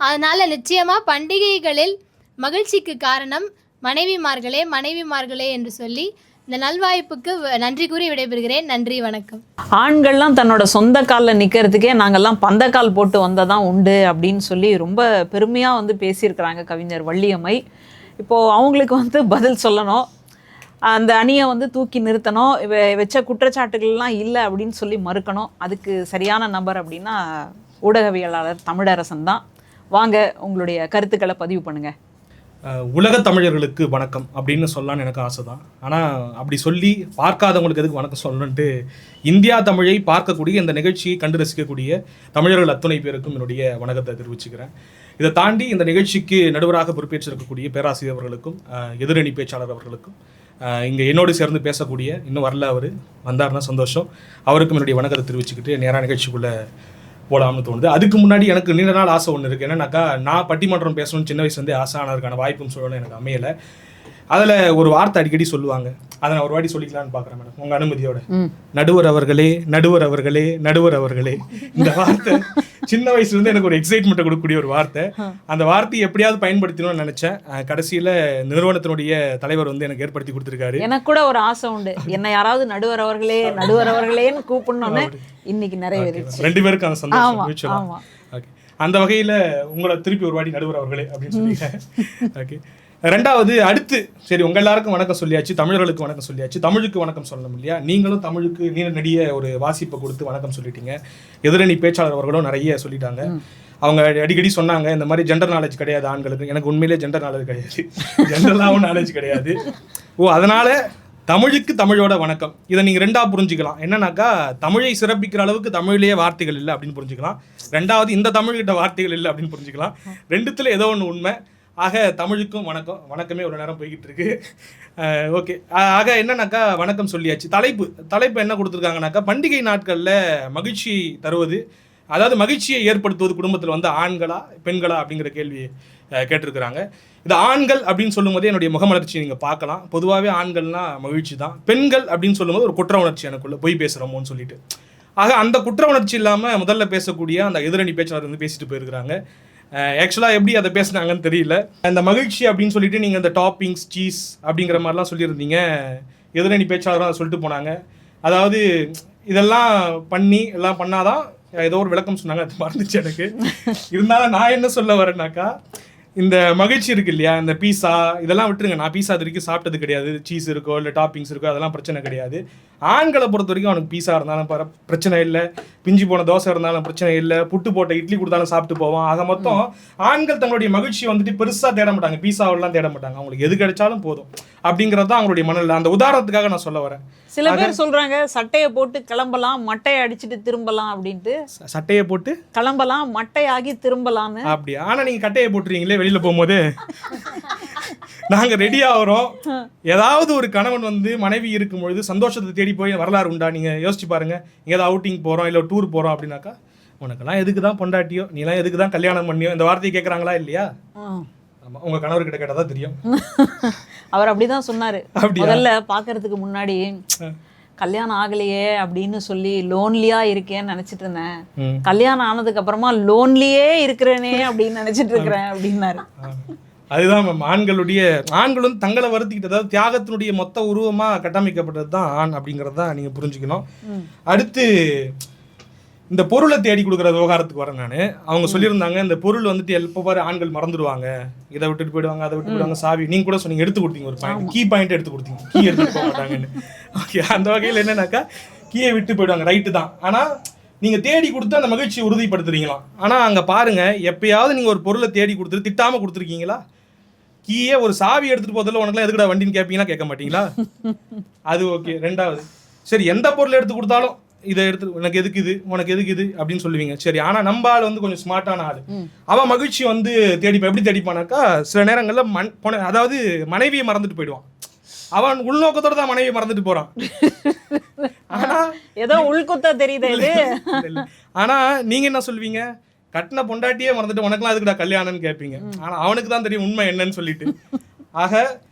Speaker 3: அதனால் நிச்சயமாக பண்டிகைகளில் மகிழ்ச்சிக்கு காரணம் மனைவிமார்களே என்று சொல்லி இந்த நல்வாய்ப்புக்கு நன்றி கூறி விடைபெறுகிறேன். நன்றி, வணக்கம்.
Speaker 2: ஆண்கள்லாம் தன்னோட சொந்த காலில் நிற்கிறதுக்கே நாங்கள்லாம் பந்தக்கால் போட்டு வந்ததான் உண்டு அப்படின்னு சொல்லி ரொம்ப பெருமையாக வந்து பேசியிருக்கிறாங்க கவிஞர் வள்ளியம்மை. இப்போது அவங்களுக்கு வந்து பதில் சொல்லணும், அந்த அணியை வந்து தூக்கி நிறுத்தணும், வச்ச குற்றச்சாட்டுகள்லாம் இல்லை அப்படின்னு சொல்லி மறுக்கணும். அதுக்கு சரியான நபர் அப்படின்னா ஊடகவியலாளர் தமிழரசன் தான். வாங்க உங்களுடைய கருத்துக்களை பதிவு பண்ணுங்கள்.
Speaker 4: உலக தமிழர்களுக்கு வணக்கம் அப்படின்னு சொல்லலான்னு எனக்கு ஆசை தான். ஆனால் அப்படி சொல்லி பார்க்காதவங்களுக்கு எதுக்கு வணக்கம் சொல்லணுன்ட்டு இந்தியா தமிழை பார்க்கக்கூடிய இந்த நிகழ்ச்சியை கண்டு ரசிக்கக்கூடிய தமிழர்கள் அத்துணை பேருக்கும் என்னுடைய வணக்கத்தை தெரிவிச்சுக்கிறேன். இதை தாண்டி இந்த நிகழ்ச்சிக்கு நடுவராக பொறுப்பேற்றிருக்கக்கூடிய பேராசிரியர் அவர்களுக்கும் எதிரணி பேச்சாளர் அவர்களுக்கும் இங்கே என்னோடு சேர்ந்து பேசக்கூடிய இன்னும் வரல, அவர் வந்தார்னா சந்தோஷம், அவருக்கும் என்னுடைய வணக்கத்தை தெரிவிச்சுக்கிட்டு நேராக நிகழ்ச்சிக்குள்ளே போகலாம்னு தோணுது. அதுக்கு முன்னாடி எனக்கு நீண்ட நாள் ஆசை ஒன்று இருக்குது. என்னன்னாக்கா, நான் பட்டிமன்றம் பேசணும்னு சின்ன வயசுலேருந்தே ஆசை, ஆனதுக்கான வாய்ப்பும் சூழலும் எனக்கு அமையலை. அதில் ஒரு வார்த்தை அடிக்கடி சொல்லுவாங்க, அதை நான் ஒரு வாட்டி சொல்லிக்கலான்னு பார்க்குறேன் மேடம், உங்கள் அனுமதியோட. நடுவர் அவர்களே, நடுவர் அவர்களே, நடுவர் அவர்களே. இந்த வார்த்தை சின்ன வயசுலேருந்து எனக்கு ஒரு எக்ஸைட்மெண்ட்டை கொடுக்கக்கூடிய ஒரு வார்த்தை. அந்த வார்த்தையை எப்படியாவது பயன்படுத்தணும்னு நினச்சேன். கடைசியில் நிறுவனத்தினுடைய தலைவர் வந்து எனக்கு ஏற்படுத்தி கொடுத்துருக்காரு.
Speaker 2: எனக்கு கூட ஒரு ஆசை உண்டு, என்ன யாராவது நடுவர் அவர்களேன்னு கூப்பிடணும்னு. இன்னைக்கு நிறைவேறிச்சு.
Speaker 4: 2 பேருக்கு அந்த சந்தோஷம். ஓகே, அந்த வகையில் உங்களை திருப்பி ஒரு வாட்டி நடுவர் அவர்களே அப்படின்னு சொல்லிட்டேன். ஓகே, ரெண்டாவது அடுத்து சரி, உங்கள் எல்லாருக்கும் வணக்கம் சொல்லியாச்சு, தமிழர்களுக்கு வணக்கம் சொல்லியாச்சு, தமிழுக்கு வணக்கம் சொல்லணும் இல்லையா? நீங்களும் தமிழுக்கு நெடிய ஒரு வாசிப்பை கொடுத்து வணக்கம் சொல்லிட்டீங்க. எதிரணி பேச்சாளர் அவர்களும் நிறைய சொல்லிட்டாங்க. அவங்க அடிக்கடி சொன்னாங்க, இந்த மாதிரி ஜெண்டர் நாலேஜ் கிடையாது ஆண்களுக்கு. எனக்கு உண்மையிலே ஜெண்டர் நாலேஜ் கிடையாது, ஜெண்டர்லாகவும் நாலேஜ் கிடையாது. அதனால தமிழுக்கு தமிழோட வணக்கம். இதை நீங்கள் ரெண்டாக புரிஞ்சுக்கலாம். என்னன்னாக்கா, தமிழை சிறப்பிக்கிற அளவுக்கு தமிழ்லேயே வார்த்தைகள் இல்லை அப்படின்னு புரிஞ்சுக்கலாம். ரெண்டாவது, இந்த தமிழ்கிட்ட வார்த்தைகள் இல்லை அப்படின்னு புரிஞ்சுக்கலாம். ரெண்டுத்துல ஏதோ ஒன்று உண்மை. ஆக தமிழுக்கும் வணக்கம். வணக்கமே ஒரு நேரம் போய்கிட்டு இருக்கு. ஓகே, ஆக என்னன்னாக்கா வணக்கம் சொல்லியாச்சு. தலைப்பு என்ன கொடுத்துருக்காங்கனாக்கா, பண்டிகை நாட்களில் மகிழ்ச்சி தருவது, அதாவது மகிழ்ச்சியை ஏற்படுத்துவது குடும்பத்தில் வந்து ஆண்களா பெண்களா அப்படிங்கிற கேள்வி கேட்டிருக்கிறாங்க. இது ஆண்கள் அப்படின்னு சொல்லும் போதே என்னுடைய முகமலர்ச்சி நீங்கள் பார்க்கலாம். பொதுவாகவே ஆண்கள்னா மகிழ்ச்சி தான். பெண்கள் அப்படின்னு சொல்லும்போது ஒரு குற்ற உணர்ச்சி எனக்குள்ள, பொய் பேசுகிறோமோன்னு சொல்லிட்டு. ஆக அந்த குற்ற உணர்ச்சி இல்லாமல் முதல்ல பேசக்கூடிய அந்த எதிரணி பேச்சாளர் வந்து பேசிட்டு போயிருக்கிறாங்க. ஆக்சுவலாக எப்படி அதை பேசுனாங்கன்னு தெரியல. இந்த மகிழ்ச்சி அப்படின்னு சொல்லிட்டு நீங்கள் இந்த டாப்பிங்ஸ் சீஸ் அப்படிங்கிற மாதிரிலாம் சொல்லியிருந்தீங்க. எதிரணி பேச்சாளரும் அதை சொல்லிட்டு போனாங்க. அதாவது இதெல்லாம் எல்லாம் பண்ணாதான் ஏதோ ஒரு விளக்கம் சொன்னாங்க, அது மறந்துச்சு எனக்கு. இருந்தாலும் நான் என்ன சொல்ல வரேன்னாக்கா, இந்த மகிழ்ச்சி இருக்கு இல்லையா, இந்த பீஸா இதெல்லாம் விட்டுருங்க. நான் பீஸா இது வரைக்கும் சாப்பிட்டது கிடையாது. சீஸ் இருக்கோ இல்லை டாப்பிங்ஸ் இருக்கோ அதெல்லாம் பிரச்சனை கிடையாது. ஆண்களை பொறுத்த வரைக்கும் அவனுக்கு பீஸா இருந்தாலும் பிரச்சனை இல்லை, பிஞ்சு போன தோசை இருந்தாலும் பிரச்சனை இல்லை, புட்டு போட்ட இட்லி கொடுத்தாலும் சாப்பிட்டு போவான். ஆக மொத்தம் ஆண்கள் தங்களுடைய மகிழ்ச்சியை வந்துட்டு பெருசாக தேட மாட்டாங்க, பீஸாவெல்லாம் தேட மாட்டாங்க. அவங்களுக்கு எது கிடைச்சாலும் போதும் அப்படிங்கிறது தான் அவங்களுடைய மனநிலை. அந்த உதாரணத்துக்காக நான் சொல்ல வரேன்.
Speaker 2: சில பேர் சொல்றாங்க, சட்டையை போட்டு கிளம்பலாம், மட்டையை அடிச்சுட்டு திரும்பலாம் அப்படின்ட்டு.
Speaker 4: சட்டையை போட்டு
Speaker 2: கிளம்பலாம், மட்டையாகி திரும்பலாம்னு.
Speaker 4: அப்படியா? ஆனா நீங்க கட்டையை போட்டுறீங்களே வெளியில போகும்போது. நாங்க ரெடி ஆகிறோம். ஏதாவது ஒரு கணவன் வந்து மனைவி இருக்கும் பொழுது சந்தோஷத்தை தேடி போய் வரலாறு உண்டா? நீங்க யோசிச்சு பாருங்க. ஏதாவது அவுட்டிங் போறோம் இல்லை டூர் போறோம் அப்படின்னாக்கா, உனக்கெல்லாம் எதுக்கு தான் பொண்டாட்டியோ, நீலாம் எதுக்கு தான் கல்யாணம் பண்ணியோ, இந்த வார்த்தையை கேட்கறாங்களா இல்லையா? ஆமா, உங்க கணவர்கிட்ட கேட்டதான் தெரியும்.
Speaker 2: அவர் அப்படிதான் சொன்னாரு. முதல்ல பாக்குறதுக்கு முன்னாடி கல்யாணம் ஆகலையே அப்படின்னு சொல்லி லோன்லியா இருக்கேன்னு நினைச்சிட்டு இருந்தேன். கல்யாணம் ஆனதுக்கு அப்புறமா லோன்லியே இருக்கிறேனே அப்படின்னு நினைச்சிட்டு இருக்கிறேன் அப்படின்னாரு.
Speaker 4: அதுதான் மேம், ஆண்களும் தங்களை வருத்திக்கிட்டு, அதாவது தியாகத்தினுடைய மொத்த உருவமா கட்டமைக்கப்பட்டது தான் ஆண் அப்படிங்கிறது தான் நீங்க புரிஞ்சுக்கணும். அடுத்து இந்த பொருளை தேடி கொடுக்குற விவகாரத்துக்கு வரேன் நான். அவங்க சொல்லியிருந்தாங்க இந்த பொருள் வந்துட்டு எப்போ பாரு ஆண்கள் மறந்துடுவாங்க, இதை விட்டுட்டு போயிடுவாங்க, அதை விட்டு போயிடுவாங்க, சாவி நீங்க கூட சொன்னீங்க எடுத்து கொடுத்தீங்க ஒரு பாயிண்ட், கீ பாயிண்ட் எடுத்து கொடுத்தீங்க, கீ எடுத்துட்டு போக மாட்டாங்கன்னு. ஓகே, அந்த வகையில் என்னன்னாக்கா கீயை விட்டு போயிடுவாங்க, ரைட்டு தான். ஆனால் நீங்க தேடி கொடுத்து அந்த மகிழ்ச்சியை உறுதிப்படுத்துறீங்களாம். ஆனால் அங்கே பாருங்க, எப்பயாவது நீங்க ஒரு பொருளை தேடி கொடுத்துட்டு திட்டாம கொடுத்துருக்கீங்களா? கீயே ஒரு சாவி எடுத்துட்டு போதில் உனக்குலாம் எதுக்குடா வண்டின்னு கேட்பீங்களா? கேட்க மாட்டீங்களா? அது ஓகே. ரெண்டாவது, சரி எந்த பொருளை எடுத்து கொடுத்தாலும் இதை எடுத்து உனக்கு எதுக்கு இது, உனக்கு எதுக்கு இது அப்படின்னு சொல்லுவீங்க. சரி, ஆனா நம்ம ஆள் வந்து கொஞ்சம் ஸ்மார்ட்டான ஆள். அவன் மகிழ்ச்சி வந்து தேடிப்பான். எப்படி தேடிப்பானாக்கா, சில நேரங்கள்ல அதாவது மனைவியை மறந்துட்டு போயிடுவான். அவன் உள்நோக்கத்தோட தான் மனைவியை மறந்துட்டு போறான். ஆனா
Speaker 2: ஏதோ உள்குத்தா தெரியுது இது.
Speaker 4: ஆனா நீங்க என்ன சொல்வீங்க, கட்டின பொண்டாட்டியே மறந்துட்டு உனக்குலாம் எதுக்குடா கல்யாணம்னு கேட்பீங்க. ஆனா அவனுக்கு தான் தெரியும் உண்மை என்னன்னு சொல்லிட்டு. ஆக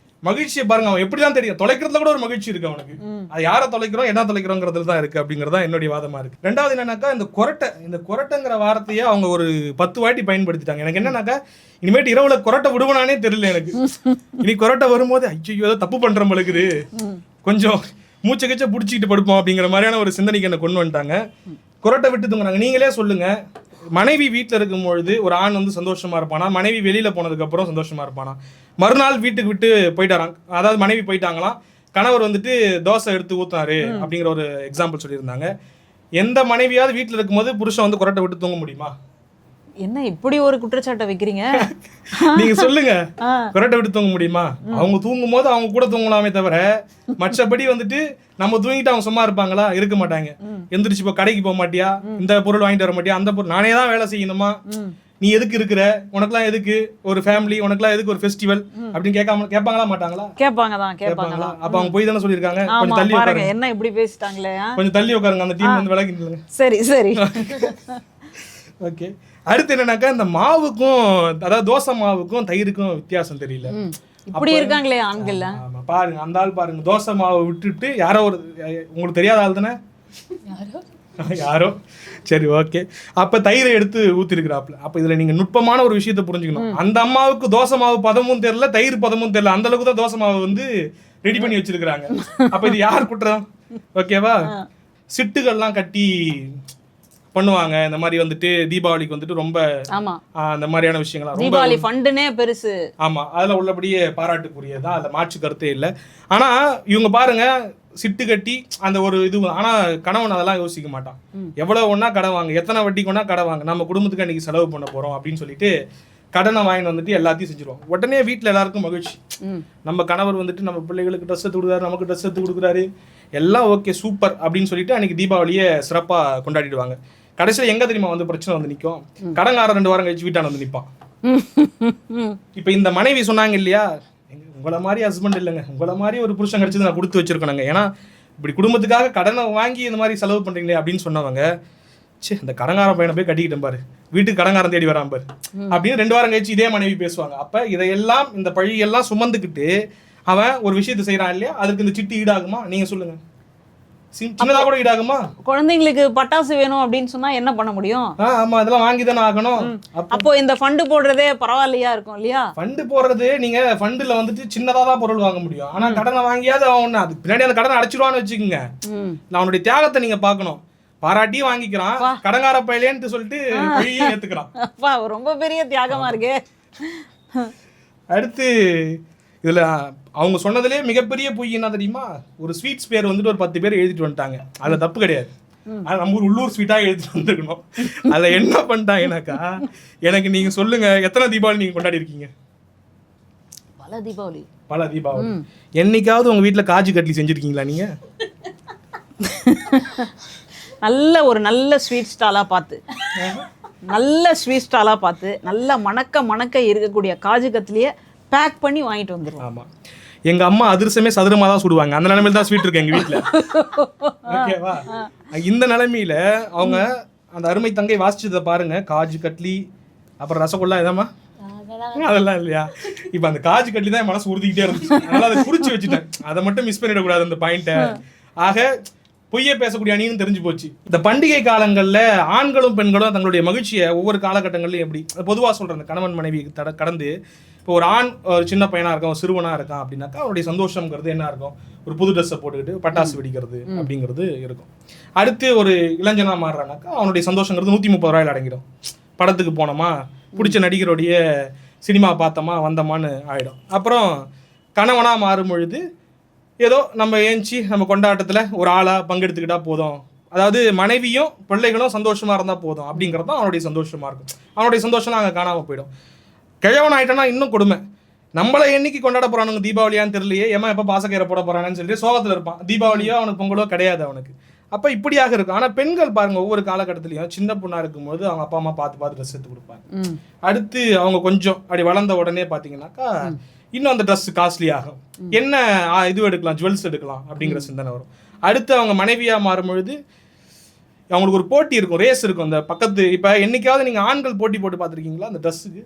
Speaker 4: மகிழ்ச்சியை பாருங்க, அவன் எப்படிதான் தெரியும், தொலைக்கிறதுல கூட ஒரு மகிழ்ச்சி இருக்கு அவனுக்கு. அது யாரை தொலைக்கிறோம் என்ன தொலைக்கிறோங்கிறதுல தான் இருக்கு அப்படிங்கறதா என்னுடைய வாதமா இருக்கு. ரெண்டாவது என்னன்னாக்கா, இந்த கொரட்டைங்கிற வார்த்தையை அவங்க ஒரு 10 வாட்டி பயன்படுத்திட்டாங்க. எனக்கு என்னன்னாக்கா, இனிமேட்டு இரவுல கொரட்டை விடுவனானே தெரியல எனக்கு. இனி கொரட்டை வரும்போது ஐயோ ஏதோ தப்பு பண்ற மழுக்குது, கொஞ்சம் மூச்சை கச்ச பிடிச்சிக்கிட்டு படுப்போம் அப்படிங்கிற மாதிரியான ஒரு சிந்தனைக்கு என்ன கொண்டு வந்துட்டாங்க. கொரட்டை விட்டு தூங்குறாங்க. நீங்களே சொல்லுங்க, மனைவி வீட்டில் இருக்கும் பொழுது ஒரு ஆண் வந்து சந்தோஷமா இருப்பானா, மனைவி வெளியில போனதுக்கு அப்புறம் சந்தோஷமா இருப்பானா? மறுநாள் வீட்டுக்கு விட்டு போயிட்டாராம், அதாவது மனைவி போயிட்டாங்களாம், கணவர் வந்துட்டு தோசை எடுத்து ஊத்துனாரு அப்படிங்கிற ஒரு எக்ஸாம்பிள் சொல்லியிருந்தாங்க. எந்த மனைவியாவது வீட்டில் இருக்கும்போது புருஷன் வந்து கொரட்டை விட்டு தூங்க முடியுமா?
Speaker 2: என்ன இப்படி ஒரு குற்றச்சாட்டை வைக்கிறீங்க?
Speaker 4: நீங்க சொல்லுங்க, கொரட்டை விட்டு தூங்க முடியுமா? அவங்க தூங்கும் போது அவங்க கூட தூங்கலாமே தவிர, மற்றபடி வந்துட்டு நம்ம தூங்கிட்டு அவங்க சும்மா இருப்பாங்களா? இருக்க மாட்டாங்க. எந்திரிச்சு இப்போ கடைக்கு போக மாட்டியா, இந்த பொருள் வாங்கிட்டு வர மாட்டியா, அந்த பொருள் நானே தான் வேலை செய்யணுமா, நீ எதுக்கு இருக்கிற, உனக்குலாம் எதுக்கு ஒரு ஃபேமிலி, உனக்குலாம் எதுக்கு ஒரு ஃபெஸ்டிவல் அப்படின்னு கேட்பாங்களா மாட்டாங்களா?
Speaker 2: கேட்பாங்களா?
Speaker 4: அப்ப அவங்க போய் தானே சொல்லியிருக்காங்க, கொஞ்சம் தள்ளி உட்காருங்க.
Speaker 2: என்ன இப்படி பேசிட்டாங்களே,
Speaker 4: கொஞ்சம் தள்ளி உட்காருங்க, அந்த டீம் வந்து விலகிட்டு.
Speaker 2: சரி
Speaker 4: ஓகே. அடுத்து என்னன்னாக்கா, இந்த மாவுக்கும் அதாவது தோசை மாவுக்கும் தயிருக்கும் வித்தியாசம் தெரியல.
Speaker 2: இப்படி இருக்காங்களே ஆண்கள்.
Speaker 4: பாருங்க, அந்த ஆள் பாருங்க, தோசை மாவை விட்டுட்டு யாரோ ஒரு, உங்களுக்கு தெரியாத ஆள் தானே யாரோ, சரி ஓகே, அப்ப தயிரை எடுத்து ஊத்திருக்கிறாப்ல. அப்ப இதுல நீங்க நுட்பமான ஒரு விஷயத்தை புரிஞ்சுக்கணும். அந்த அம்மாவுக்கு தோசை மாவு பதமும் தெரியல, தயிர் பதமும் தெரியல, அந்த அளவுக்கு தான் தோசை மாவு வந்து ரெடி பண்ணி வச்சிருக்காங்க. அப்ப இது யார் குற்றம்? ஓகேவா? சிட்டுகள்லாம் கட்டி பண்ணுவாங்க இந்த மாதிரி வந்துட்டு தீபாவளிக்கு வந்துட்டு ரொம்ப அந்த மாதிரியான விஷயங்கள்லாம் ரொம்ப
Speaker 2: தீபாவளி ஃபண்டுனே பெருசு.
Speaker 4: ஆமா, அதுல உள்ளபடியே பாராட்டுக்குரியதான், அதுல மாற்று கருத்தே இல்லை. ஆனா இவங்க பாருங்க, சிட்டு கட்டி அந்த ஒரு இது. ஆனா கணவன் அதெல்லாம் யோசிக்க மாட்டான். எவ்வளவு ஒன்னா கடன் வாங்க, எத்தனை வட்டிக்கு ஒன்னா கடன் வாங்க, நம்ம குடும்பத்துக்கு அன்னைக்கு செலவு பண்ண போறோம் அப்படின்னு சொல்லிட்டு கடனை வாங்கிட்டு வந்துட்டு எல்லாத்தையும் செஞ்சிருவோம். உடனே வீட்டுல எல்லாருக்கும் மகிழ்ச்சி. நம்ம கணவர் வந்துட்டு நம்ம பிள்ளைகளுக்கு ட்ரெஸ் எடுத்து கொடுக்குறாரு, நமக்கு ட்ரெஸ் எடுத்து கொடுக்குறாரு, எல்லாம் ஓகே சூப்பர் அப்படின்னு சொல்லிட்டு அன்னைக்கு தீபாவளியை சிறப்பா கொண்டாடிடுவாங்க. கடைசியில் எங்க தெரியுமா வந்து பிரச்சனை வந்து நிற்கும், கடன்காரன் 2 வாரம் கழிச்சு வீட்டான வந்து நிற்பான். இப்ப இந்த மனைவி சொன்னாங்க இல்லையா, உங்களை மாதிரி ஹஸ்பண்ட் இல்லைங்க, உங்களை மாதிரி ஒரு புருஷன் கிடைச்சது நான் கொடுத்து வச்சிருக்கணுங்க, ஏன்னா இப்படி குடும்பத்துக்காக கடனை வாங்கி இந்த மாதிரி செலவு பண்றீங்களே அப்படின்னு சொன்னவங்க, சே இந்த கடங்கார பையனை போய் கட்டிக்கிட்டேன் பாரு, வீட்டுக்கு கடங்காரன் தேடி வரான் பாரு அப்படின்னு 2 வாரம் கழிச்சு இதே மனைவி பேசுவாங்க. அப்ப இதையெல்லாம் இந்த பழியெல்லாம் சுமந்துக்கிட்டு அவன் ஒரு விஷயத்தை செய்யறான் இல்லையா, அதுக்கு இந்த சிட்டி ஈடாகுமா? நீங்க சொல்லுங்க, சின்னதா கூட ஈடாகுமா?
Speaker 2: குழந்தைங்களுக்கு பட்டாசு வேணும் அப்படின்னு சொன்னா என்ன பண்ண முடியும்?
Speaker 4: ஆமா, அதெல்லாம் வாங்கி தானே ஆகணும்.
Speaker 2: அப்போ இந்த ஃபண்டு போடுறதே பரவாயில்லையா இருக்கும் இல்லையா?
Speaker 4: ஃபண்டு போடுறது, நீங்க ஃபண்டுல வந்துட்டு சின்னதா தான் பொருள் வாங்க முடியும். ஆனா கடனை வாங்கியாவது அவன் ஒண்ணு அது பின்னாடி அந்த கடனை அடைச்சிடுவான்னு வச்சுக்கோங்க. அவனுடைய தியாகத்தை நீங்க பாக்கணும். பாராட்டியும் வாங்கிக்கிறான், கடங்கார பையலேன்னு சொல்லிட்டு வழியும் ஏத்துக்கிறான்.
Speaker 2: ரொம்ப பெரிய தியாகமா இருக்கு.
Speaker 4: அடுத்து இதுல அவங்க சொன்னதுலேயே மிகப்பெரிய பொய் என்ன தெரியுமா, ஒரு ஸ்வீட்ஸ் பேர் வந்துட்டு ஒரு 10 பேர் எழுதிட்டு வந்துட்டாங்க. அதுல தப்பு கிடையாது, அது நம்ம உள்ளூர் ஸ்வீட்டா எழுதிட்டு வந்துருக்கணும். அதுல என்ன பண்ணிட்டாங்கன்னாக்கா, எனக்கு நீங்க சொல்லுங்க, எத்தனை தீபாவளி நீங்க கொண்டாடி இருக்கீங்க? பல தீபாவளி. என்னைக்காவது உங்க வீட்டுல காஜு கட்லி செஞ்சிருக்கீங்களா நீங்க?
Speaker 2: நல்ல ஸ்வீட் ஸ்டாலா பார்த்து, நல்ல மணக்க இருக்கக்கூடிய காஜு கட்லியை பேக் பண்ணி வாங்கிட்டு வந்துருவோம்.
Speaker 4: ஆமா, எங்க அம்மா அதிரசமே சதுரமா தான் சுடுவாங்க. அந்த நிலைமையில தான் ஸ்வீட் இருக்கு எங்க வீட்டுல. ஓகேவா? இந்த நிலைமையில அவங்க அந்த அருமை தங்கை வாசிச்சதை பாருங்க, காஜு கட்லி அப்புறம் ரசகுல்லா இதமா அதெல்லாம் இல்லையா. இப்ப அந்த காஜு கட்லி தான் என் மனசு உறுதிக்கிட்டே இருந்துச்சு, அதனால அதை குறிச்சு வச்சுட்டேன். அதை மட்டும் மிஸ் பண்ணிடக்கூடாது அந்த பாயிண்ட்டை. ஆக பொய்யே பேசக்கூடிய அணின்னு தெரிஞ்சு போச்சு. இந்த பண்டிகை காலங்கள்ல ஆண்களும் பெண்களும் தங்களுடைய மகிழ்ச்சியை ஒவ்வொரு காலகட்டங்கள்லையும் எப்படி, பொதுவாக சொல்றேன், கணவன் மனைவி கடந்து இப்போ ஒரு ஆண் ஒரு சின்ன பையனாக இருக்கான், ஒரு சிறுவனாக இருக்கான் அப்படின்னாக்கா அவருடைய சந்தோஷங்கிறது என்ன இருக்கும், ஒரு புது ட்ரெஸ்ஸை போட்டுக்கிட்டு பட்டாசு வெடிக்கிறது அப்படிங்கிறது இருக்கும். அடுத்து ஒரு இளைஞனாக மாறுறானாக்கா அவனுடைய சந்தோஷங்கிறது 130 ரூபாயில் அடங்கிடும். படத்துக்கு போனோமா, பிடிச்ச நடிகருடைய சினிமா பார்த்தோமா வந்தோமான்னு ஆகிடும். அப்புறம் கணவனாக மாறும் பொழுது ஏதோ நம்ம ஏஞ்சி நம்ம கொண்டாட்டத்தில் ஒரு ஆளாக பங்கெடுத்துக்கிட்டா போதும், அதாவது மனைவியும் பிள்ளைகளும் சந்தோஷமாக இருந்தால் போதும் அப்படிங்கிறது தான் அவனுடைய சந்தோஷமாக இருக்கும். அவனுடைய சந்தோஷம்லாம் அங்கே காணாமல் போயிடும். கிழவன் ஆகிட்டோன்னா இன்னும் கொடுமை. நம்மளை என்னைக்கு கொண்டாட போகிறானுங்க தீபாவளியான்னு தெரியலையே, ஏமா எப்போ பாசக்கயிறை போட போகிறானு சொல்லிட்டு சோகத்தில் இருப்பான். தீபாவளியோ அவனுக்கு பொங்கலோ கிடையாது அவனுக்கு. அப்போ இப்படியாக இருக்கும். ஆனால் பெண்கள் பாருங்க, ஒவ்வொரு காலகட்டத்திலையும் சின்ன பொண்ணாக இருக்கும்போது அவங்க அப்பா அம்மா பார்த்து ட்ரெஸ் எடுத்து கொடுப்பாங்க. அடுத்து அவங்க கொஞ்சம் அப்படி வளர்ந்த உடனே பார்த்தீங்கன்னாக்கா இன்னும் அந்த ட்ரெஸ் காஸ்ட்லி ஆகும். என்ன இது எடுக்கலாம், ஜுவல்ஸ் எடுக்கலாம் அப்படிங்கிற சிந்தனை வரும். அடுத்து அவங்க மனைவியாக மாறும் பொழுது அவங்களுக்கு ஒரு போட்டி இருக்கும், ரேஸ் இருக்கும். அந்த பக்கத்து இப்போ என்னைக்காவது நீங்கள் ஆண்கள் போட்டி போட்டு பார்த்துருக்கீங்களா அந்த ட்ரெஸ்ஸுக்கு?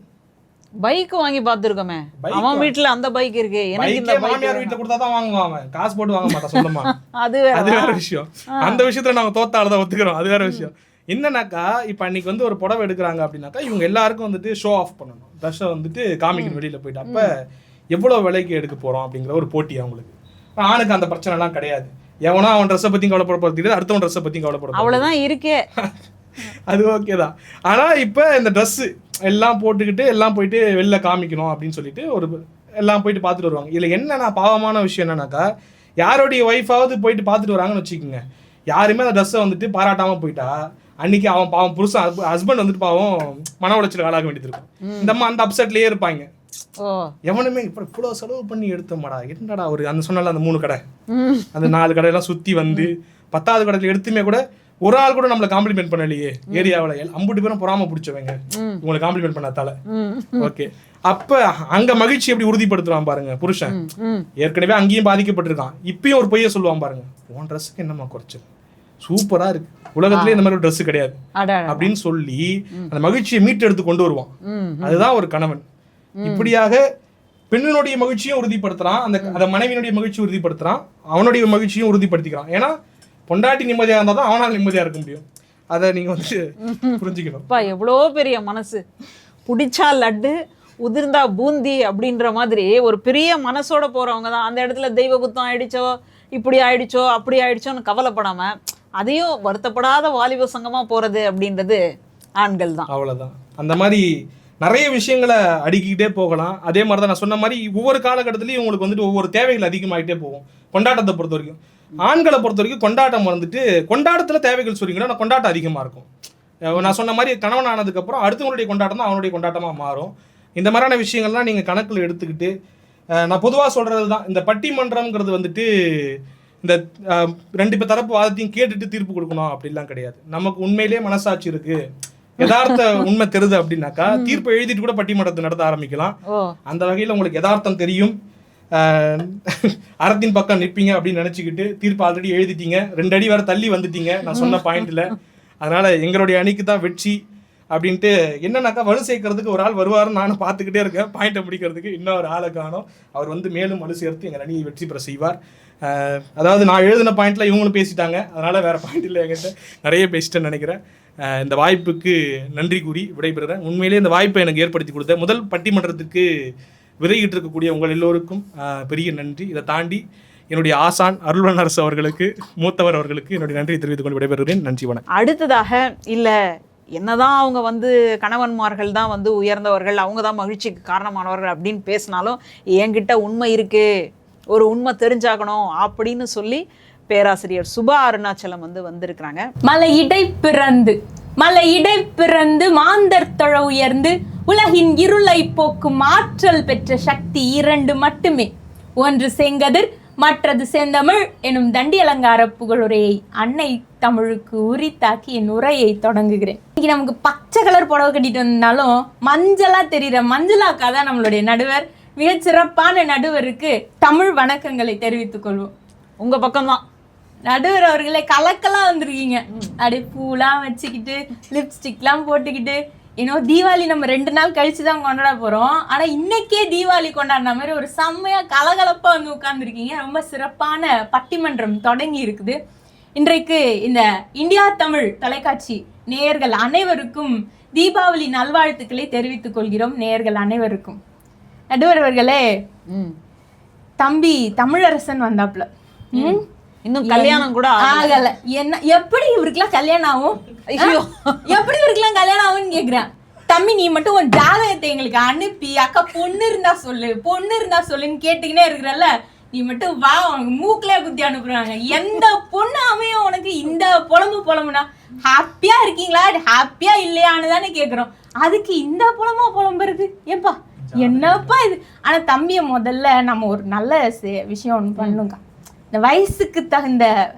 Speaker 2: பைக் வாங்கி பார்த்துருக்கோமே, அவன் வீட்டுல அந்த பைக் இருக்கு, எனக்கு இந்த
Speaker 4: மாமியார் வீட்டுல கொடுத்தா தான் வாங்குவான், அவன் காசு போட்டு வாங்க மாட்டான் சொல்லுமா. அது வேற விஷயம். அந்த விஷயத்துல நாங்க தோத்தாலதான் ஒத்துக்கிறோம், அது வேற விஷயம். என்னன்னாக்கா இப்ப அன்னைக்கு வந்து ஒரு புடவை எடுக்கிறாங்க அப்படின்னாக்கா இவங்க எல்லாருக்கும் வந்துட்டு ஷோ ஆஃப் பண்ணணும், ட்ரெஸ்ஸை வந்துட்டு காமிக்கணும் வெளியில போயிட்டு. அப்ப எவ்வளவு விலைக்கு எடுக்க போறோம் அப்படிங்கிற ஒரு போட்டி அவங்களுக்கு. ஆணுக்கு அந்த பிரச்சனை எல்லாம் கிடையாது. எவனா அவன் ட்ரெஸ்ஸை பத்தி கவலைப்பட, அடுத்தவன் ட்ரெஸ்ஸை பத்தி கவலைப்பட, அவ்வளவுதான் இருக்கே. அது ஓகே தான். ஆனால் இப்போ இந்த ட்ரெஸ்ஸு எல்லாம் போட்டுக்கிட்டு எல்லாம் போயிட்டு வெளில காமிக்கணும் அப்படின்னு சொல்லிட்டு ஒரு எல்லாம் போயிட்டு பார்த்துட்டு வருவாங்க. இதில் என்னன்னா பாவமான விஷயம் என்னன்னாக்கா, யாருடைய ஒய்ஃபாவது போயிட்டு பார்த்துட்டு வராங்கன்னு வச்சுக்கோங்க, யாருமே அந்த ட்ரெஸ்ஸை வந்துட்டு பாராட்டாமல் போயிட்டா அன்னைக்கு அவன் பாவம் புருஷன் ஹஸ்பண்ட் வந்துட்டு பாவம் மன உளைச்சல் ஆளாக வேண்டியது இருக்கும். இந்த அம்மா அந்த அப்செட்லேயே இருப்பாங்க. எவனுமே இப்போ இவ்வளோ செலவு பண்ணி எடுத்தோம்டா, என்னடா ஒரு அந்த சொன்னால அந்த 3 கடை அந்த 4 கடையெல்லாம் சுற்றி வந்து 10வது கடையில் எடுத்துமே கூட ஒரு ஆள் கூட நம்மளை காம்ப்ளிமெண்ட் பண்ணலையே ஏரியாவில், 50 பேரும் பொறாம பிடிச்சவங்க உங்களை காம்ப்ளிமெண்ட் பண்ணாதால. ஓகே, அப்ப அங்க மகிழ்ச்சி எப்படி உறுதிப்படுத்துவான் பாருங்க புருஷன். ஏற்கனவே அங்கேயும் பாதிக்கப்பட்டிருக்கான், இப்பயும் ஒரு பொய்ய சொல்லுவான் பாருங்க, உன் ட்ரெஸ்ஸுக்கு என்னம்மா குறைச்சல், சூப்பரா இருக்கு, உலகத்திலே இந்த மாதிரி ஒரு ட்ரெஸ் கிடையாது அப்படின்னு சொல்லி அந்த மகிழ்ச்சியை மீட்டெடுத்து கொண்டு வருவான். அதுதான் ஒரு கணவன். இப்படியாக பெண்ணினுடைய மகிழ்ச்சியும் உறுதிப்படுத்துறான், அந்த மனைவியினுடைய மகிழ்ச்சியும் உறுதிப்படுத்துறான், அவனுடைய மகிழ்ச்சியும் உறுதிப்படுத்திக்கிறான். ஏன்னா பொண்டாட்டி நிம்மதியாக இருந்தால் தான் அவனால் நிம்மதியாக இருக்க முடியும். அதை நீங்கள் வந்து புரிஞ்சுக்கணும்.
Speaker 2: எவ்வளோ பெரிய மனசு, பிடிச்சா லட்டு உதிர்ந்தா பூந்தி அப்படின்ற மாதிரி ஒரு பெரிய மனசோட போகிறவங்க தான் அந்த இடத்துல தெய்வ குத்தம் ஆயிடுச்சோ, இப்படி ஆயிடுச்சோ, அப்படி ஆயிடுச்சோன்னு கவலைப்படாமல் அதையும் வருத்தப்படாத வாலிப சங்கமாக போகிறது அப்படின்றது ஆண்கள் தான்.
Speaker 4: அவ்வளோதான். அந்த மாதிரி நிறைய விஷயங்களை அடுக்கிக்கிட்டே போகலாம். அதே மாதிரி தான் நான் சொன்ன மாதிரி ஒவ்வொரு காலகட்டத்திலையும் உங்களுக்கு வந்துட்டு ஒவ்வொரு தேவைகள் அதிகமாகிட்டே போகும். கொண்டாட்டத்தை பொறுத்த வரைக்கும், ஆண்களை பொறுத்த வரைக்கும் கொண்டாட்டம் வந்துட்டு கொண்டாட்டத்தில் தேவைகள் சொல்லிங்கன்னா கொண்டாட்டம் அதிகமாக இருக்கும். நான் சொன்ன மாதிரி கணவன் ஆனதுக்கப்புறம் அடுத்தவங்களுடைய கொண்டாட்டம் தான் அவனுடைய கொண்டாட்டமாக மாறும். இந்த மாதிரியான விஷயங்கள்லாம் நீங்கள் கணக்கில் எடுத்துக்கிட்டு, நான் பொதுவாக சொல்கிறது தான், இந்த பட்டிமன்றம்ங்கிறது வந்துட்டு இந்த 2 தரப்பு வாதத்தையும் கேட்டுட்டு தீர்ப்பு கொடுக்கணும் அப்படிலாம் கிடையாது. நமக்கு உண்மையிலேயே மனசாட்சி இருக்குது, யதார்த்த உண்மை தெரியுது அப்படின்னாக்கா தீர்ப்பு எழுதிட்டு கூட பட்டிமன்றத்தை நடத்த ஆரம்பிக்கலாம். அந்த வகையில் உங்களுக்கு யதார்த்தம் தெரியும், அறத்தின் பக்கம் நிற்பீங்க அப்படின்னு நினச்சிக்கிட்டு தீர்ப்பு ஆல்ரெடி எழுதிட்டீங்க, 2 அடி வேறு தள்ளி வந்துட்டீங்க நான் சொன்ன பாயிண்டில். அதனால் எங்களுடைய அணிக்கு தான் வெற்றி அப்படின்ட்டு. என்னன்னாக்கா வலு சேர்க்கறதுக்கு ஒரு ஆள் வருவாருன்னு நானும் பார்த்துக்கிட்டே இருக்கேன், பாயிண்ட்டை முடிக்கிறதுக்கு இன்னொரு ஆளை காணோம். அவர் வந்து மேலும் வலு சேர்த்து எங்கள் அணியை வெற்றி பெற செய்வார். அதாவது நான் எழுதின பாயிண்டில் இவங்களும் பேசிட்டாங்க, அதனால் வேறு பாயிண்ட் இல்லை, என்கிட்ட நிறைய பேசிட்டேன்னு நினைக்கிறேன். இந்த வாய்ப்புக்கு நன்றி கூறி விடைபெறுகிறேன். உண்மையிலே இந்த வாய்ப்பை எனக்கு ஏற்படுத்தி கொடுத்த முதல் பட்டிமன்றத்துக்கு விரைகிட்டு இருக்கக்கூடிய உங்கள் எல்லோருக்கும் பெரிய நன்றி. இதை தாண்டி என்னுடைய ஆசான் அருள்வனரசு அவர்களுக்கு, மூத்தவர் அவர்களுக்கு என்னுடைய நன்றியை தெரிவித்துக் கொண்டு விடைபெறுகிறேன். நன்றி, வணக்கம்.
Speaker 2: அடுத்ததாக இல்லை என்னதான் அவங்க வந்து கணவன்மார்கள் தான் வந்து உயர்ந்தவர்கள், அவங்க தான் மகிழ்ச்சிக்கு காரணமானவர்கள் அப்படின்னு பேசினாலும் என்கிட்ட உண்மை இருக்குது, ஒரு உண்மை தெரிஞ்சாகணும் அப்படின்னு சொல்லி பேராசிரியர் சுபா அருணாச்சலம் வந்து வந்திருக்கிறாங்க.
Speaker 7: மலை இடை பிறந்து மாந்தர் தொழ உயர்ந்து உலகின் இருளை போக்கும் ஆற்றல் பெற்ற சக்தி 2 மட்டுமே, ஒன்று செங்கதிர், மற்றது செந்தமிழ் எனும் தண்டி அலங்கார புகழுரையை அன்னை தமிழுக்கு உரித்தாக்கி என் உரையை தொடங்குகிறேன். இன்னைக்கு நமக்கு பச்சை கலர் புடவை கட்டிட்டு வந்தாலும் மஞ்சளா தெரிகிற மஞ்சளாக்கா தான் நம்மளுடைய நடுவர். மிகச்சிறப்பான நடுவருக்கு தமிழ் வணக்கங்களை தெரிவித்துக் கொள்வோம்.
Speaker 2: உங்க பக்கம்தான்
Speaker 7: நடுவர் அவர்களே, கலக்கெல்லாம் வந்திருக்கீங்க, அப்படியே பூலாம் வச்சுக்கிட்டு லிப்ஸ்டிக்லாம் போட்டுக்கிட்டு. இன்னும் தீபாவளி நம்ம 2 நாள் கழிச்சு தான் கொண்டாட போகிறோம், ஆனால் இன்னைக்கே தீபாவளி கொண்டாடின மாதிரி ஒரு செம்மையாக கலகலப்பாக வந்து உட்காந்துருக்கீங்க. ரொம்ப சிறப்பான பட்டிமன்றம் தொடங்கி இருக்குது. இன்றைக்கு இந்த இந்தியா தமிழ் தொலைக்காட்சி நேயர்கள் அனைவருக்கும் தீபாவளி நல்வாழ்த்துக்களை தெரிவித்துக் கொள்கிறோம். நேயர்கள் அனைவருக்கும் நடுவர் அவர்களே,
Speaker 2: ம்.
Speaker 7: தம்பி தமிழரசன் வந்தாப்புல.
Speaker 2: இன்னும் கல்யாணம் கூட
Speaker 7: ஆகல. என்ன எப்படி இவருக்குலாம் கல்யாணம் ஆகும்?
Speaker 2: ஐயோ,
Speaker 7: எப்படி இவருக்குலாம் கல்யாணம் ஆகும்னு கேக்குறேன். தம்பி நீ மட்டும் உன் ஜாதகத்தை எங்களுக்கு அனுப்பி, அக்கா பொண்ணு இருந்தா சொல்லு, பொண்ணு இருந்தா சொல்லுன்னு கேட்டுக்கினே இருக்கிறல்ல, நீ மட்டும் வா, உனக்கு மூக்கிலே குத்தி அனுப்புறாங்க. எந்த பொண்ணு அமையும் உனக்கு? இந்த புலம்புனா ஹாப்பியா இருக்கீங்களா, ஹாப்பியா இல்லையான்னு தானே கேக்குறோம். அதுக்கு இந்த புலம்புறது ஏப்பா என்னப்பா இது? ஆனா தம்பிய முதல்ல நம்ம ஒரு நல்ல விஷயம் ஒண்ணு பண்ணுங்க. இந்த வயசுக்கு தகுந்த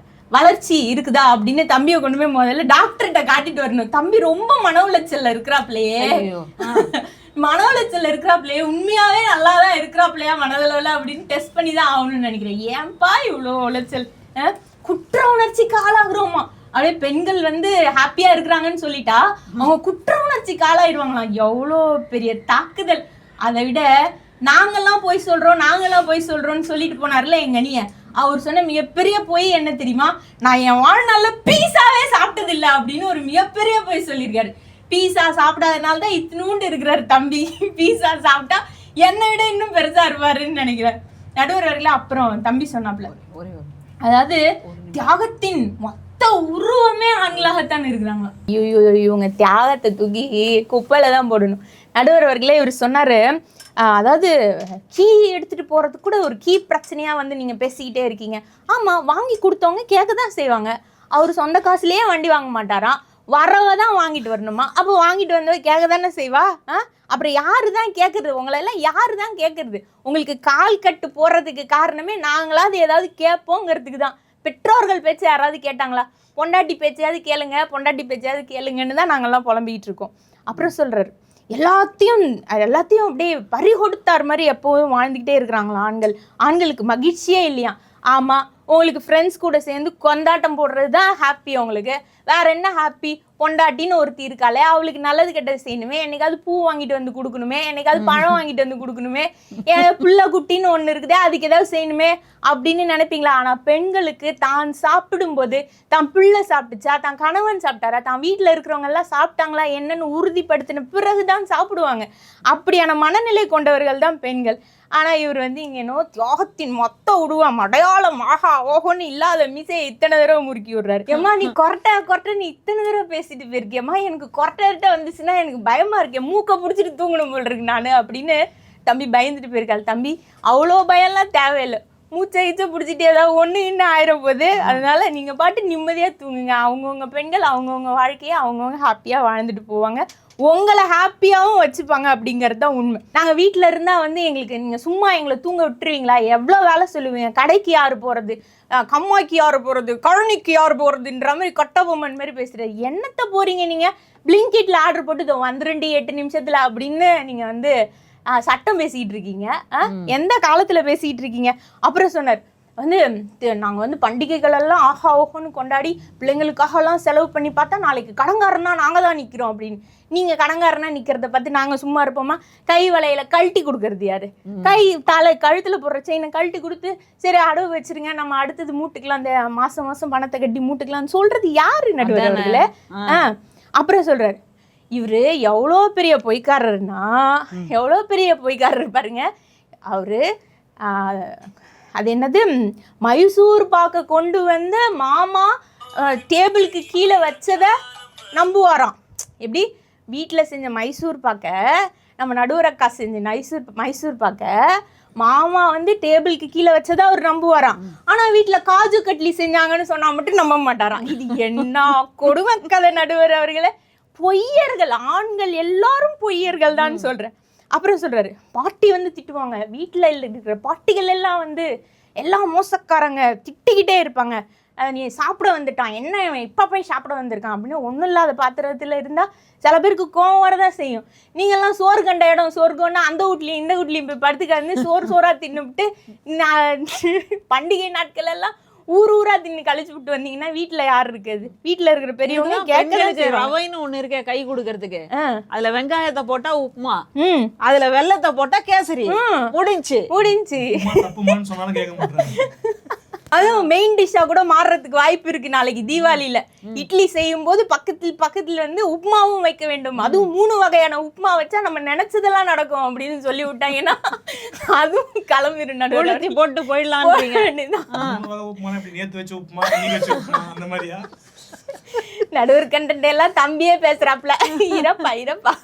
Speaker 7: வளர்ச்சி இருக்குதா அப்படின்னு தம்பியை கொண்டு போய் முதல்ல டாக்டர்கிட்ட காட்டிட்டு வரணும். தம்பி ரொம்ப மன உளைச்சல்ல இருக்கிறாப்லையே, மன உளைச்சல்ல இருக்கிறாப்லையே, உண்மையாவே நல்லாதான் இருக்கிறாப்லையா மனதளவுல அப்படின்னு டெஸ்ட் பண்ணி தான் ஆகணும்னு நினைக்கிறேன். ஏன்பா இவ்வளோ உளைச்சல்? குற்ற உணர்ச்சிக்கு ஆளாகிறோமா? அப்படியே பெண்கள் வந்து ஹாப்பியா இருக்கிறாங்கன்னு சொல்லிட்டா அவங்க குற்ற உணர்ச்சிக்கு ஆளாயிடுவாங்களாம். எவ்வளோ பெரிய தாக்குதல்! அதை விட நாங்கெல்லாம் போய் சொல்றோம்னு சொல்லிட்டு போனார்ல எங்க அண்ணிய, அவர் சொன்ன மிகப்பெரிய பொய் என்ன தெரியுமா? நான் என் வாழ்நாள்ல பீஸாவே சாப்பிட்டது இல்லை அப்படின்னு ஒரு மிகப்பெரிய பொய் சொல்லியிருக்காரு. பீஸா சாப்பிடாதனால தான் இத்தினூண்டு இருக்கிறாரு தம்பி. பீஸா சாப்பிட்டா என்னை விட இன்னும் பெருசா இருப்பாருன்னு நினைக்கிறேன். நடுவர் அவர்களே, அப்புறம் தம்பி சொன்னாப்ல, அதாவது தியாகத்தின் மொத்த உருவமே ஆண்களாகத்தான் இருக்கிறாங்க. ஐயோ, இவங்க தியாகத்தை தூக்கி குப்பையில தான் போடணும். நடுவர் அவர்களே, இவர் சொன்னாரு, அதாவது கீ எடுத்துட்டு போறதுக்கு கூட ஒரு கீ பிரச்சனையா வந்து நீங்க பேசிக்கிட்டே இருக்கீங்க. ஆமா, வாங்கி கொடுத்தவங்க கேட்க தான் செய்வாங்க. அவர் சொந்த காசுலயே வண்டி வாங்க மாட்டாராம், வரவ தான் வாங்கிட்டு வரணுமா? அப்போ வாங்கிட்டு வந்தவ கேட்க தானே செய்வா? அப்புறம் யாரு தான் கேட்கறது? உங்களெல்லாம் யாரு தான் கேட்கறது? உங்களுக்கு கால் கட்டு போடுறதுக்கு காரணமே நாங்களாவது ஏதாவது கேட்போங்கிறதுக்கு தான். பெற்றோர்கள் பேச்சு யாராவது கேட்டாங்களா? பொண்டாட்டி பேச்சையாவது கேளுங்கன்னு தான் நாங்கள்லாம் புலம்பிக்கிட்டு இருக்கோம். அப்புறம் சொல்றாரு, எல்லாத்தையும் அப்படியே பறி கொடுத்தார் மாதிரி எப்போதும் வாழ்ந்துக்கிட்டே இருக்கிறாங்களா ஆண்களுக்கு மகிழ்ச்சியே இல்லையா? ஆமாம், உங்களுக்கு ஃப்ரெண்ட்ஸ் கூட சேர்ந்து கொண்டாட்டம் போடுறது தான் ஹாப்பி. உங்களுக்கு வேற என்ன ஹாப்பி? பொண்டாட்டின்னு ஒருத்தி இருக்காளே, அவளுக்கு நல்லது கெட்டது செய்யணுமே, என்னைக்காவது பூ வாங்கிட்டு வந்து கொடுக்கணுமே, என்னைக்காவது பழம் வாங்கிட்டு வந்து கொடுக்கணுமே, புள்ள குட்டின்னு ஒன்று இருக்குதே அதுக்கு ஏதாவது செய்யணுமே அப்படின்னு நினைப்பீங்களா? ஆனால் பெண்களுக்கு தான் சாப்பிடும்போது தான் பிள்ளை சாப்பிட்டுச்சா, தான் கணவன் சாப்பிட்டாரா, தான் வீட்டில் இருக்கிறவங்க எல்லாம் சாப்பிட்டாங்களா என்னன்னு உறுதிப்படுத்தின பிறகுதான் சாப்பிடுவாங்க. அப்படியான மனநிலை கொண்டவர்கள் தான் பெண்கள். ஆனால் இவர் வந்து இங்கே என்னோ தியாகத்தின் மொத்த உருவம் அடையாளம் ஆஹா ஓஹோன்னு இல்லாத மீசையை இத்தனை தடவை முறுக்கி விடுறாரு. ஏம்மா நீ கொரட்டை நீ இத்தனை தடவை பேசிட்டு போயிருக்கியம்மா, எனக்கு கொரட்டை வந்துச்சுன்னா எனக்கு பயமா இருக்கேன், மூக்கை பிடிச்சிட்டு தூங்கணும் போல் இருக்கு நான் அப்படின்னு தம்பி பயந்துட்டு போயிருக்காள். தம்பி அவ்வளோ பயம்லாம் தேவையில்லை, மூச்சை பிடிச்சிட்டு ஏதாவது ஒன்று இன்னும் ஆயிரம் போகுது. அதனால நீங்கள் பாட்டு நிம்மதியாக தூங்குங்க. அவங்கவுங்க பெண்கள் அவங்கவுங்க வாழ்க்கையை அவங்கவுங்க ஹாப்பியாக வாழ்ந்துட்டு போவாங்க, உங்களை ஹாப்பியாகவும் வச்சுப்பாங்க அப்படிங்கிறது தான் உண்மை. நாங்கள் வீட்டில் இருந்தால் வந்து எங்களுக்கு நீங்கள் சும்மா எங்களை தூங்க விட்டுருவீங்களா? எவ்வளோ வேலை சொல்லுவீங்க? கடைக்கு யார் போகிறது, கம்மாய்க்கு யார் போகிறது, கழனிக்கு யார் போகிறதுன்ற மாதிரி கட்டபொம்மன் மாதிரி பேசுகிறது. என்னத்தை போகிறீங்க நீங்கள்? பிளிங்கிட்ல ஆர்டர் போட்டு வந்துருண்டி 8 நிமிஷத்தில் அப்படின்னு நீங்கள் வந்து சட்டம் பேசிக்கிட்டு இருக்கீங்க. எந்த காலத்தில் பேசிக்கிட்டு இருக்கீங்க? அப்புறம் சொன்னார் வந்து, நாங்கள் வந்து பண்டிகைகள் எல்லாம் ஆஹா ஓஹோன்னு கொண்டாடி பிள்ளைங்களுக்காகலாம் செலவு பண்ணி பார்த்தா நாளைக்கு கடங்காரனா நாங்கள் தான் நிற்கிறோம் அப்படின்னு. நீங்கள் கடங்காரனா நிற்கிறத பார்த்து நாங்கள் சும்மா இருப்போமா? கை வளையல கழட்டி கொடுக்கறது யாரு? கழுத்தில் போடுற செயினை கழட்டி கொடுத்து சரி அடவு வச்சிருங்க, நம்ம அடுத்தது மூட்டுக்கலாம், அந்த மாதம் பணத்தை கட்டி மூட்டுக்கலாம்னு சொல்கிறது யாரு நடுவர்களே? அப்புறம் சொல்கிறாரு, இவர் எவ்வளோ பெரிய பொய்க்காரர் பாருங்க. அவரு அது என்னது, மைசூர் பாக்க கொண்டு வந்து மாமா டேபிளுக்கு கீழே வச்சதை நம்புவாராம். எப்படி? வீட்டில் செஞ்ச மைசூர் பாக்க, நம்ம நடுவரக்கா செஞ்ச மைசூர் பாக்க மாமா வந்து டேபிளுக்கு கீழே வச்சதை அவர் நம்புவாராம். ஆனால் வீட்டில் காஜு கட்லி செஞ்சாங்கன்னு சொன்னால் மட்டும் நம்ப மாட்டாராம். இது என்ன கொடுமை கதை நடுவர் அவர்களே! பொய்யர்கள், ஆண்கள் எல்லாரும் பொய்யர்கள் தான் சொல்கிறேன். அப்புறம் சொல்கிறாரு, பாட்டி வந்து திட்டுவாங்க, வீட்டில் இருக்கிற பாட்டிகள் எல்லாம் வந்து எல்லாம் மோசக்காரங்க, திட்டிக்கிட்டே இருப்பாங்க. நீ சாப்பிட வந்துட்டான், என்ன இப்போ போய் சாப்பிட வந்திருக்கான் அப்படின்னு ஒன்றும் இல்லாத பாத்திரத்தில் இருந்தால் சில பேருக்கு கோவம் வரதான் செய்யும். நீங்கள்லாம் சோறு கண்ட இடம் சோறுக்கோன்னா அந்த வீட்லையும் இந்த வீட்லையும் போய் படுத்துக்காந்து சோறாக தின்னுவிட்டு பண்டிகை நாட்கள் எல்லாம் ஊரா தின்னு கழிச்சு விட்டு வந்தீங்கன்னா வீட்டுல யாரு இருக்குது? வீட்டுல இருக்கிற பெரியவங்க கேட்கறது
Speaker 2: ரவைன்னு ஒண்ணு இருக்க கை கொடுக்கறதுக்கு, அதுல வெங்காயத்தை போட்டா உப்புமா, அதுல வெள்ளத்தை போட்டா கேசரி, முடிஞ்சு.
Speaker 6: அதுவும் மெயின் டிஷ்ஷா கூட மாறுறதுக்கு வாய்ப்பு இருக்கு நாளைக்கு தீபாவளியில. இட்லி செய்யும் போது பக்கத்துல வந்து உப்புமாவும் வைக்க வேண்டும். அதுவும் 3 வகையான உப்புமா வச்சா நம்ம நினைச்சதெல்லாம் நடக்கும் அப்படின்னு சொல்லி விட்டாங்கன்னா அதுவும் கிளம்பிடும். நடுவில்
Speaker 2: போட்டு போயிடலாம்.
Speaker 4: நேத்து வச்ச உப்புமா, இன்னைக்கு வச்ச உப்புமா, அந்த மாதிரியா?
Speaker 6: நடுவர் கண்டென்ட் எல்லாம் தம்பியே பேசுறாப்ல, இரப்பா.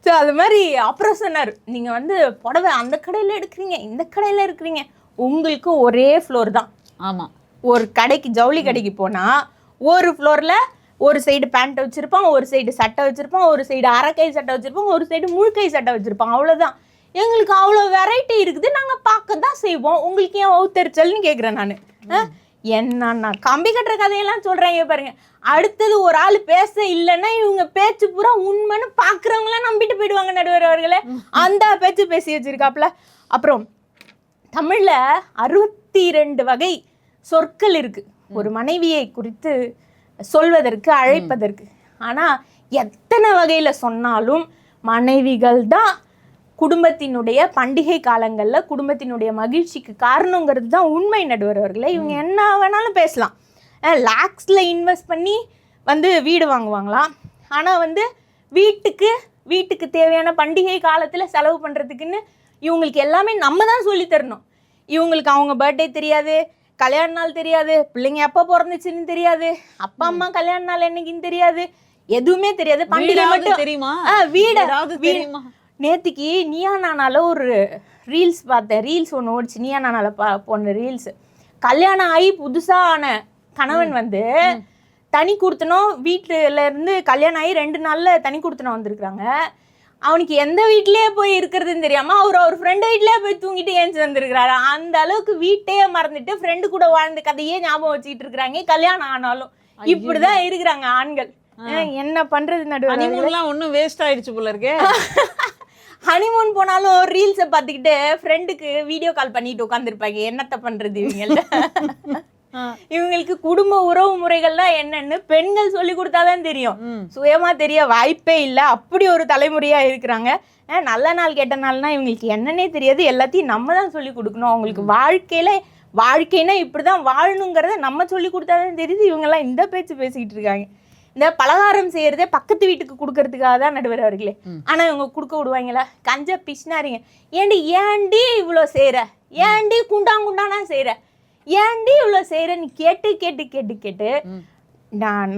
Speaker 6: ஸோ அது மாதிரி அப்புறம் சொன்னார், நீங்கள் வந்து புடவை அந்த கடையில் எடுக்கிறீங்க, இந்த கடையில் இருக்கிறீங்க, உங்களுக்கு ஒரே ஃப்ளோர் தான்.
Speaker 2: ஆமாம்.
Speaker 6: ஒரு கடைக்கு, ஜவுளி கடைக்கு போனால் ஒரு ஃப்ளோரில் ஒரு சைடு பேண்ட் வச்சுருப்பான், ஒரு சைடு சட்டை வச்சுருப்பான், ஒரு சைடு அரைக்கை சட்டை வச்சுருப்பான், ஒரு சைடு முழுக்கை சட்டை வச்சுருப்பான். அவ்வளோதான். எங்களுக்கு அவ்வளோ வெரைட்டி இருக்குது, நாங்கள் பார்க்க தான் செய்வோம். உங்களுக்கு ஏன் ஒவுத்தரிச்சல்னு கேட்குறேன் நான். என்னன்னா கம்பி கட்டுற கதையெல்லாம் சொல்கிறாங்க பாருங்க. அடுத்தது ஒரு ஆள் பேச இல்லைன்னா இவங்க பேச்சு பூரா உண்மைன்னு பார்க்குறவங்களாம் நம்பிட்டு போயிடுவாங்க நடுவர் அவர்களே. அந்த பேச்சு பேசி வச்சிருக்காப்புல. அப்புறம் தமிழில் 62 வகை சொற்கள் இருக்கு ஒரு மனைவியை குறித்து சொல்வதற்கு, அழைப்பதற்கு. ஆனால் எத்தனை வகையில் சொன்னாலும் மனைவிகள் தான் குடும்பத்தினுடைய பண்டிகை காலங்களில் குடும்பத்தினுடைய மகிழ்ச்சிக்கு காரணங்கிறது தான் உண்மை நடுவர் அவர்களே. இவங்க என்ன வேணாலும் பேசலாம், லாக்ஸில் இன்வெஸ்ட் பண்ணி வந்து வீடு வாங்குவாங்களாம். ஆனால் வந்து வீட்டுக்கு தேவையான பண்டிகை காலத்தில் செலவு பண்ணுறதுக்குன்னு இவங்களுக்கு எல்லாமே நம்ம தான் சொல்லித்தரணும். இவங்களுக்கு அவங்க பர்த்டே தெரியாது, கல்யாண நாள் தெரியாது, பிள்ளைங்க எப்போ பிறந்துச்சுன்னு தெரியாது, அப்பா அம்மா கல்யாண நாள் என்னைக்குன்னு தெரியாது, எதுவுமே தெரியாது. பண்டிகை மட்டும்
Speaker 2: தெரியுமா?
Speaker 6: வீடு. நேற்றுக்கு நீயா நானால ஒரு ரீல்ஸ் பார்த்தேன். ரீல்ஸ் ஒன்று ஓடிச்சு, நீயா நானால போன ரீல்ஸ். கல்யாணம் ஆகி புதுசான கணவன் வந்து தனி கொடுத்தனும் வீட்டில இருந்து கல்யாணம் ஆகி 2 நாளில் தனி கொடுத்தனும் வந்திருக்கிறாங்க. அவனுக்கு எந்த வீட்லேயே போய் இருக்கிறதுன்னு தெரியாமல் அவர் ஃப்ரெண்டு வீட்லேயே போய் தூங்கிட்டு ஏஞ்சி வந்திருக்கிறாரு. அந்த அளவுக்கு வீட்டையே மறந்துட்டு ஃப்ரெண்டு கூட வாழ்ந்த கதையே ஞாபகம் வச்சுக்கிட்டு இருக்கிறாங்க கல்யாணம் ஆனாலும். இப்படிதான் இருக்கிறாங்க ஆண்கள். என்ன பண்றது நடுவில்
Speaker 2: ஒன்றும் வேஸ்ட் ஆயிடுச்சு போல இருக்கே.
Speaker 6: ஹனிமூன் போனாலும் ரீல்ஸை பார்த்துக்கிட்டு ஃப்ரெண்டுக்கு வீடியோ கால் பண்ணிட்டு உட்காந்துருப்பாங்க. என்னத்த பண்றது இவங்கள்ட்ட. இவங்களுக்கு குடும்ப உறவு முறைகள்லாம் என்னன்னு பெண்கள் சொல்லி கொடுத்தாதான் தெரியும், சுயமா தெரிய வாய்ப்பே இல்லை. அப்படி ஒரு தலைமுறையா இருக்கிறாங்க. நல்ல நாள் கெட்ட நாள்னா இவங்களுக்கு என்னன்னே தெரியாது. எல்லாத்தையும் நம்ம தான் சொல்லி கொடுக்கணும். அவங்களுக்கு வாழ்க்கைனா இப்படிதான் வாழணுங்கிறத நம்ம சொல்லி கொடுத்தாதான் தெரியுது. இவங்கெல்லாம் இந்த பேச்சு பேசிக்கிட்டு இருக்காங்க. இந்த பலகாரம் செய்யறதே பக்கத்து வீட்டுக்கு கொடுக்கறதுக்காக தான் நடுவர் அவர்களே. ஆனா இவங்க கொடுக்க விடுவாங்களா? கஞ்ச பிஷ்னாரிங்க. ஏண்டி இவ்வளோ செய்யற, ஏண்டி குண்டானா செய்யற, ஏண்டி இவ்வளோ செய்யறன்னு கேட்டு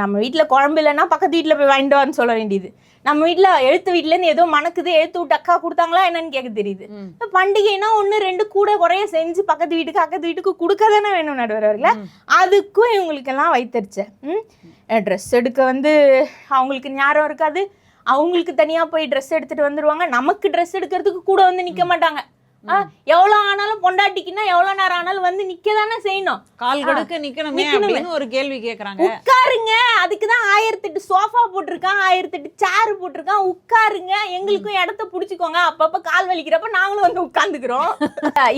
Speaker 6: நம்ம வீட்டில் குழம்பு இல்லைன்னா பக்கத்து வீட்டில் போய் வாங்கிட்டு வான்னு சொல்ல வேண்டியது. நம்ம வீட்டில் எழுத்து வீட்டிலேருந்து ஏதோ மணக்குது, எழுத்து விட்டு அக்கா கொடுத்தாங்களா என்னன்னு கேட்க தெரியுது. பண்டிகைனா 1-2 கூட குறைய செஞ்சு பக்கத்து வீட்டுக்கு கொடுக்க தானே வேணும் நடுவர் அவர்களே. அதுக்கும் இவங்களுக்கெல்லாம் வைத்தறிச்ச. ட்ரெஸ் எடுக்க வந்து அவங்களுக்கு ஞாபகம் இருக்காது. அவங்களுக்கு தனியாக போய் ட்ரெஸ் எடுத்துகிட்டு வந்துடுவாங்க. நமக்கு ட்ரெஸ் எடுக்கிறதுக்கு கூட வந்து நிற்க மாட்டாங்க. எவ்வளோ ஆனாலும் பொண்டாட்டிக்குன்னா எவ்வளோ நேரம் ஆனாலும் வந்து நிக்க தானே செய்யணும்.
Speaker 2: கால் கடுக்க நிக்கணுமே ஒரு கேள்வி கேட்குறாங்க.
Speaker 6: உட்காருங்க, அதுக்குதான் 1008 சோஃபா போட்டிருக்கான், 1008 சேர் போட்டிருக்கான். உட்காருங்க, எங்களுக்கும் இடத்த பிடிச்சிக்கோங்க. அப்பப்போ கால் வலிக்கிறப்ப நாங்களும் வந்து உட்காந்துக்கிறோம்.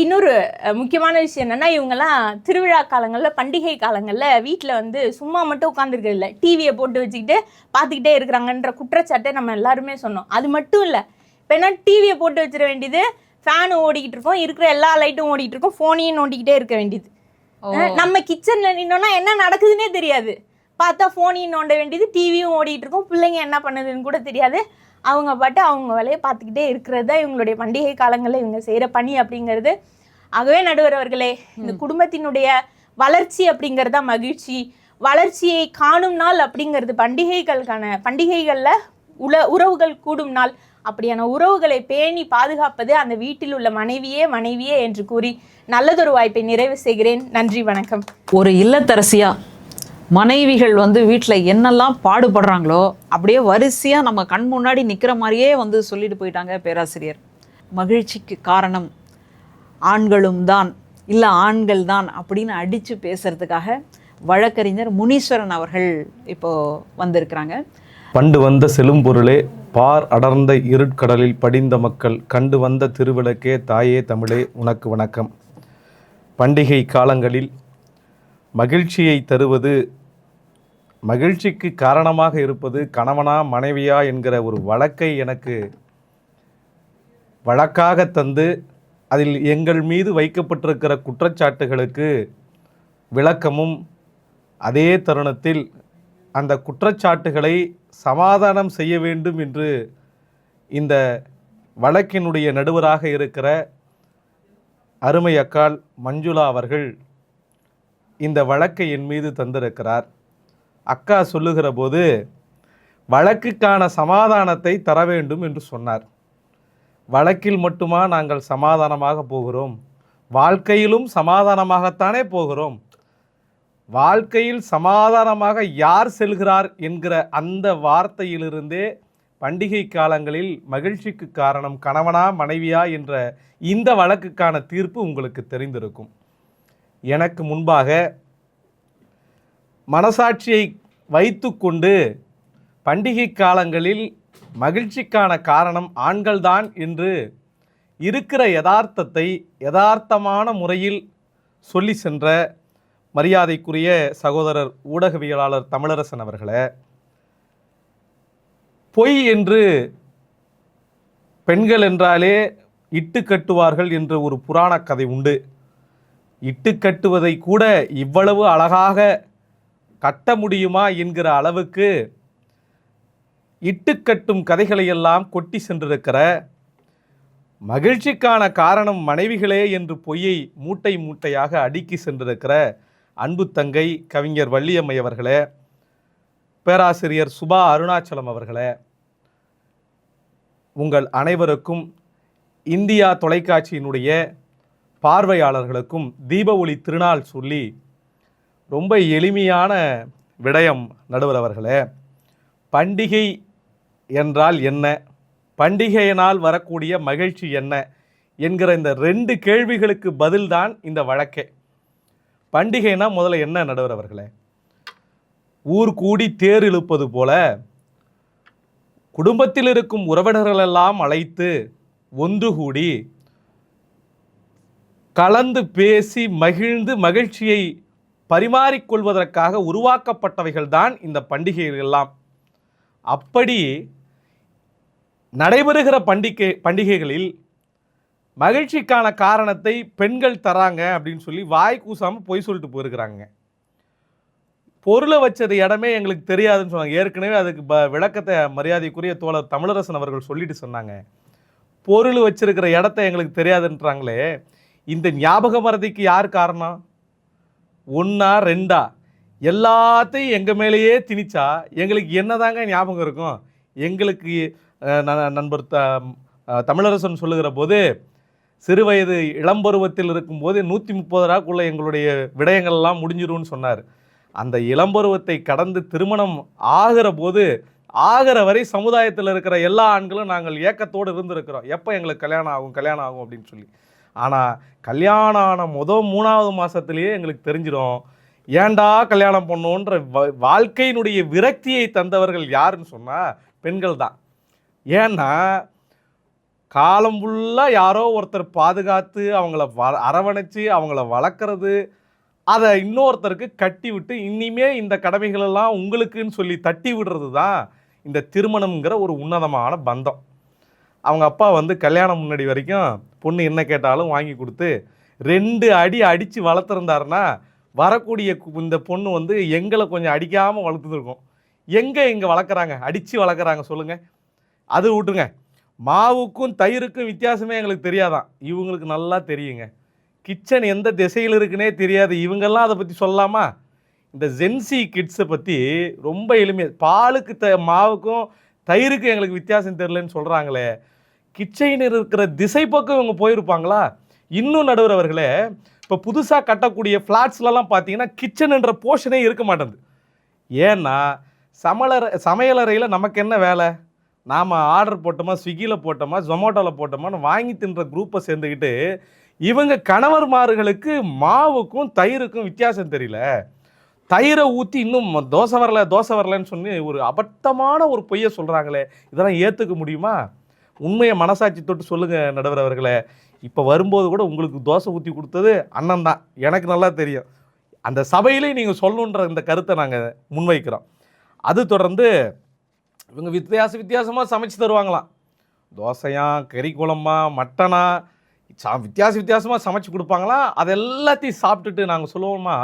Speaker 6: இன்னொரு முக்கியமான விஷயம் என்னன்னா, இவங்கெல்லாம் திருவிழா காலங்களில் பண்டிகை காலங்களில் வீட்டில் வந்து சும்மா மட்டும் உட்காந்துருக்கிறது இல்லை, டிவியை போட்டு வச்சுக்கிட்டு பார்த்துக்கிட்டே இருக்கிறாங்கன்ற குற்றச்சாட்டை நம்ம எல்லாருமே சொன்னோம். அது மட்டும் இல்லை, இப்போ என்ன டிவியை போட்டு வச்சிட வேண்டியது, ஃபேனு ஓடிக்கிட்டு இருக்கோம், இருக்கிற எல்லா லைட்டும் ஓடிக்கிட்டு இருக்கோம், ஃபோனையும் நோண்டிக்கிட்டே இருக்க வேண்டியது. நம்ம கிச்சனில் நின்னோன்னா என்ன நடக்குதுன்னே தெரியாது, பார்த்தா ஃபோனையும் நோண்ட வேண்டியது, டிவியும் ஓடிக்கிட்டு இருக்கோம், பிள்ளைங்க என்ன பண்ணுதுன்னு கூட தெரியாது. அவங்க பாட்டு அவங்க வேலையை பார்த்துக்கிட்டே இருக்கிறது தான் இவங்களுடைய பண்டிகை காலங்களில் இவங்க செய்கிற பணி அப்படிங்கிறது. ஆகவே நடுவர் அவர்களே, இந்த குடும்பத்தினுடைய வளர்ச்சி அப்படிங்கிறது தான் மகிழ்ச்சி. வளர்ச்சியை காணும் நாள் அப்படிங்கிறது பண்டிகைகளில் உறவுகள் கூடும் நாள். அப்படியான உறவுகளை பேணி பாதுகாப்பது அந்த வீட்டில் உள்ள மனைவியே என்று கூறி நல்லதொரு வாய்ப்பை நிறைவு செய்கிறேன். நன்றி, வணக்கம்.
Speaker 2: ஒரு இல்லத்தரசியா மனைவிகள் வந்து வீட்டில் என்னெல்லாம் பாடுபடுறாங்களோ அப்படியே வரிசையாக நம்ம கண் முன்னாடி நிற்கிற மாதிரியே வந்து சொல்லிட்டு போயிட்டாங்க பேராசிரியர். மகிழ்ச்சிக்கு காரணம் ஆண்களும் தான், இல்லை ஆண்கள் தான் அப்படின்னு அடித்து பேசுறதுக்காக வழக்கறிஞர் முனீஸ்வரன் அவர்கள் இப்போது வந்திருக்கிறாங்க.
Speaker 5: பண்டு வந்த செலும் பொருளே, பார் அடர்ந்த இருட்கடலில் படிந்த மக்கள், கண்டு வந்த திருவிளக்கே, தாயே தமிழே, உனக்கு வணக்கம். பண்டிகை காலங்களில் மகிழ்ச்சியை தருவது, மகிழ்ச்சிக்கு காரணமாக இருப்பது கணவனா மனைவியா என்கிற ஒரு வழக்கை எனக்கு வழக்காக தந்து அதில் எங்கள் மீது வைக்கப்பட்டிருக்கிற குற்றச்சாட்டுகளுக்கு விளக்கமும், அதே தருணத்தில் அந்த குற்றச்சாட்டுகளை சமாதானம் செய்ய வேண்டும் என்று இந்த வழக்கினுடைய நடுவராக இருக்கிற அருமை அக்காள் மஞ்சுளா அவர்கள் இந்த வழக்கை என் மீது தந்திருக்கிறார். அக்கா சொல்லுகிற போது வழக்குக்கான சமாதானத்தை தர வேண்டும் என்று சொன்னார். வழக்கில் மட்டுமா நாங்கள் சமாதானமாக போகிறோம்? வாழ்க்கையிலும் சமாதானமாகத்தானே போகிறோம். வாழ்க்கையில் சமாதானமாக யார் செல்கிறார் என்கிற அந்த வார்த்தையிலிருந்தே பண்டிகை காலங்களில் மகிழ்ச்சிக்கு காரணம் கணவனா மனைவியா என்ற இந்த வழக்குக்கான தீர்ப்பு உங்களுக்கு தெரிந்திருக்கும். எனக்கு முன்பாக மனசாட்சியை வைத்துக்கொண்டு பண்டிகை காலங்களில் மகிழ்ச்சிக்கான காரணம் ஆண்கள்தான் என்று இருக்கிற யதார்த்தத்தை யதார்த்தமான முறையில் சொல்லி சென்ற மரியாதைக்குரிய சகோதரர் ஊடகவியலாளர் தமிழரசன் அவர்களே, பொய் என்று பெண்கள் என்றாலே இட்டு கட்டுவார்கள் என்ற ஒரு புராண கதை உண்டு. இட்டு கட்டுவதை கூட இவ்வளவு அழகாக கட்ட முடியுமா என்கிற அளவுக்கு இட்டு கட்டும் கதைகளையெல்லாம் கொட்டி சென்றிருக்கிற, மகிழ்ச்சிக்கான காரணம் மனைவிகளே என்று பொய்யை மூட்டை மூட்டையாக அடுக்கி சென்றிருக்கிற அன்பு தங்கை கவிஞர் வள்ளியம்மை அவர்களே, பேராசிரியர் சுபா அருணாச்சலம் அவர்களே, உங்கள் அனைவருக்கும் இந்தியா தொலைக்காட்சியினுடைய பார்வையாளர்களுக்கும் தீப ஒளி திருநாள் சொல்லி ரொம்ப எளிமையான விடயம் நடுவர் அவர்களே. பண்டிகை என்றால் என்ன, பண்டிகையினால் வரக்கூடிய மகிழ்ச்சி என்ன என்கிற இந்த 2 கேள்விகளுக்கு பதில்தான் இந்த வழக்கே. பண்டிகைனா முதல்ல என்ன நடுவர் அவர்களே? ஊர் கூடி தேர் இழுப்பது போல குடும்பத்தில் இருக்கும் உறவினர்களெல்லாம் அழைத்து ஒன்று கூடி கலந்து பேசி மகிழ்ந்து மகிழ்ச்சியை பரிமாறிக்கொள்வதற்காக உருவாக்கப்பட்டவைகள்தான் இந்த பண்டிகைகள் எல்லாம். அப்படி நடைபெறுகிற பண்டிகைகளில் மகிழ்ச்சிக்கான காரணத்தை பெண்கள் தராங்க அப்படின்னு சொல்லி வாய் கூசாமல் பொய் சொல்லிட்டு போயிருக்கிறாங்க. பொருளை வச்சது இடமே எங்களுக்கு தெரியாதுன்னு சொன்னாங்க. ஏற்கனவே அதுக்கு விளக்கத்தை மரியாதைக்குரிய தோழர் தமிழரசன் அவர்கள் சொல்லிட்டு சொன்னாங்க. பொருள் வச்சிருக்கிற இடத்த எங்களுக்கு தெரியாதுன்றாங்களே, இந்த ஞாபக மறதிக்கு யார் காரணம்? 1 2 எல்லாத்தையும் எங்கள் மேலேயே திணிச்சா எங்களுக்கு என்னதாங்க ஞாபகம் இருக்கும்? எங்களுக்கு நண்பர் தமிழரசன் சொல்லுகிற போது, சிறுவயது இளம்பருவத்தில் இருக்கும்போது 130 ரூபாக்குள்ள எங்களுடைய விடயங்கள்லாம் முடிஞ்சிரும்னு சொன்னார். அந்த இளம்பருவத்தை கடந்து திருமணம் ஆகிற போது ஆகிற வரை சமுதாயத்தில் இருக்கிற எல்லா ஆண்களும் நாங்கள் ஏக்கத்தோடு இருந்திருக்கிறோம், எப்போ எங்களுக்கு கல்யாணம் ஆகும் அப்படின்னு சொல்லி. ஆனால் கல்யாணம் ஆன 3வது மாதத்துலேயே எங்களுக்கு தெரிஞ்சிடும் ஏண்டா கல்யாணம் பண்ணோன்ற வாழ்க்கையினுடைய விரக்தியை தந்தவர்கள் யாருன்னு சொன்னால் பெண்கள் தான். ஏன்னா காலம் ஃபுல்லாக யாரோ ஒருத்தர் பாதுகாத்து அவங்கள அரவணைச்சு அவங்கள வளர்க்குறது, அதை இன்னொருத்தருக்கு கட்டி விட்டு இனிமே இந்த கடமைகளெல்லாம் உங்களுக்குன்னு சொல்லி தட்டி விடுறது தான் இந்த திருமணம்ங்கிற ஒரு உன்னதமான பந்தம். அவங்க அப்பா கல்யாணம் முன்னாடி வரைக்கும் பொண்ணு என்ன கேட்டாலும் வாங்கி கொடுத்து 2 அடி அடித்து வளர்த்துருந்தாருன்னா வரக்கூடிய இந்த பொண்ணு எங்களை கொஞ்சம் அடிக்காமல் வளர்த்துருக்கோம். எங்கே வளர்க்குறாங்க, அடித்து வளர்க்குறாங்க சொல்லுங்கள். அது விட்டுருங்க, மாவுக்கும் தயிருக்கும் வித்தியாசமே எங்களுக்கு தெரியாதான், இவங்களுக்கு நல்லா தெரியுங்க. கிச்சன் எந்த திசையில் இருக்குன்னே தெரியாது இவங்கெல்லாம் அதை பற்றி சொல்லலாமா? இந்த ஜென்சி கிட்ஸை பற்றி ரொம்ப எளிமையாக, பாலுக்கு மாவுக்கும் தயிருக்கும் எங்களுக்கு வித்தியாசம் தெரியலன்னு சொல்கிறாங்களே, கிச்சன் இருக்கிற திசை பக்கம் இவங்க போயிருப்பாங்களா? இன்னும் நடுவரவர்களே, இப்போ புதுசாக கட்டக்கூடிய ஃப்ளாட்ஸ்லலாம் பார்த்தீங்கன்னா கிச்சன் என்ற போர்ஷனே இருக்க மாட்டேங்குது. ஏன்னா சமையலறையில் நமக்கு என்ன வேலை? நாம் ஆர்டர் போட்டோமா, ஸ்விக்கியில் போட்டோமா, ஜொமேட்டோவில் போட்டோமான்னு வாங்கி தின்ற குரூப்பை சேர்ந்துக்கிட்டு இவங்க கணவர்மார்களுக்கு மாவுக்கும் தயிருக்கும் வித்தியாசம் தெரியல. தயிரை ஊற்றி இன்னும் தோசை வரலன்னு சொல்லி ஒரு அபத்தமான ஒரு பொய்யை சொல்கிறாங்களே, இதெல்லாம் ஏற்றுக்க முடியுமா? உண்மையை மனசாட்சி தொட்டு சொல்லுங்கள் நடுவர் அவர்களே. இப்போ வரும்போது கூட உங்களுக்கு தோசை ஊற்றி கொடுத்தது அண்ணன் தான், எனக்கு நல்லா தெரியும். அந்த சபையிலே நீங்கள் சொல்லணுன்ற இந்த கருத்தை நாங்கள் முன்வைக்கிறோம். அது தொடர்ந்து இவங்க வித்தியாசமாக சமைச்சு தருவாங்களாம். தோசையா, கறி குழம்பா, மட்டனா, வித்தியாசமாக சமைச்சு கொடுப்பாங்களாம். அது எல்லாத்தையும் சாப்பிட்டுட்டு நாங்கள் சொல்லுவோமா,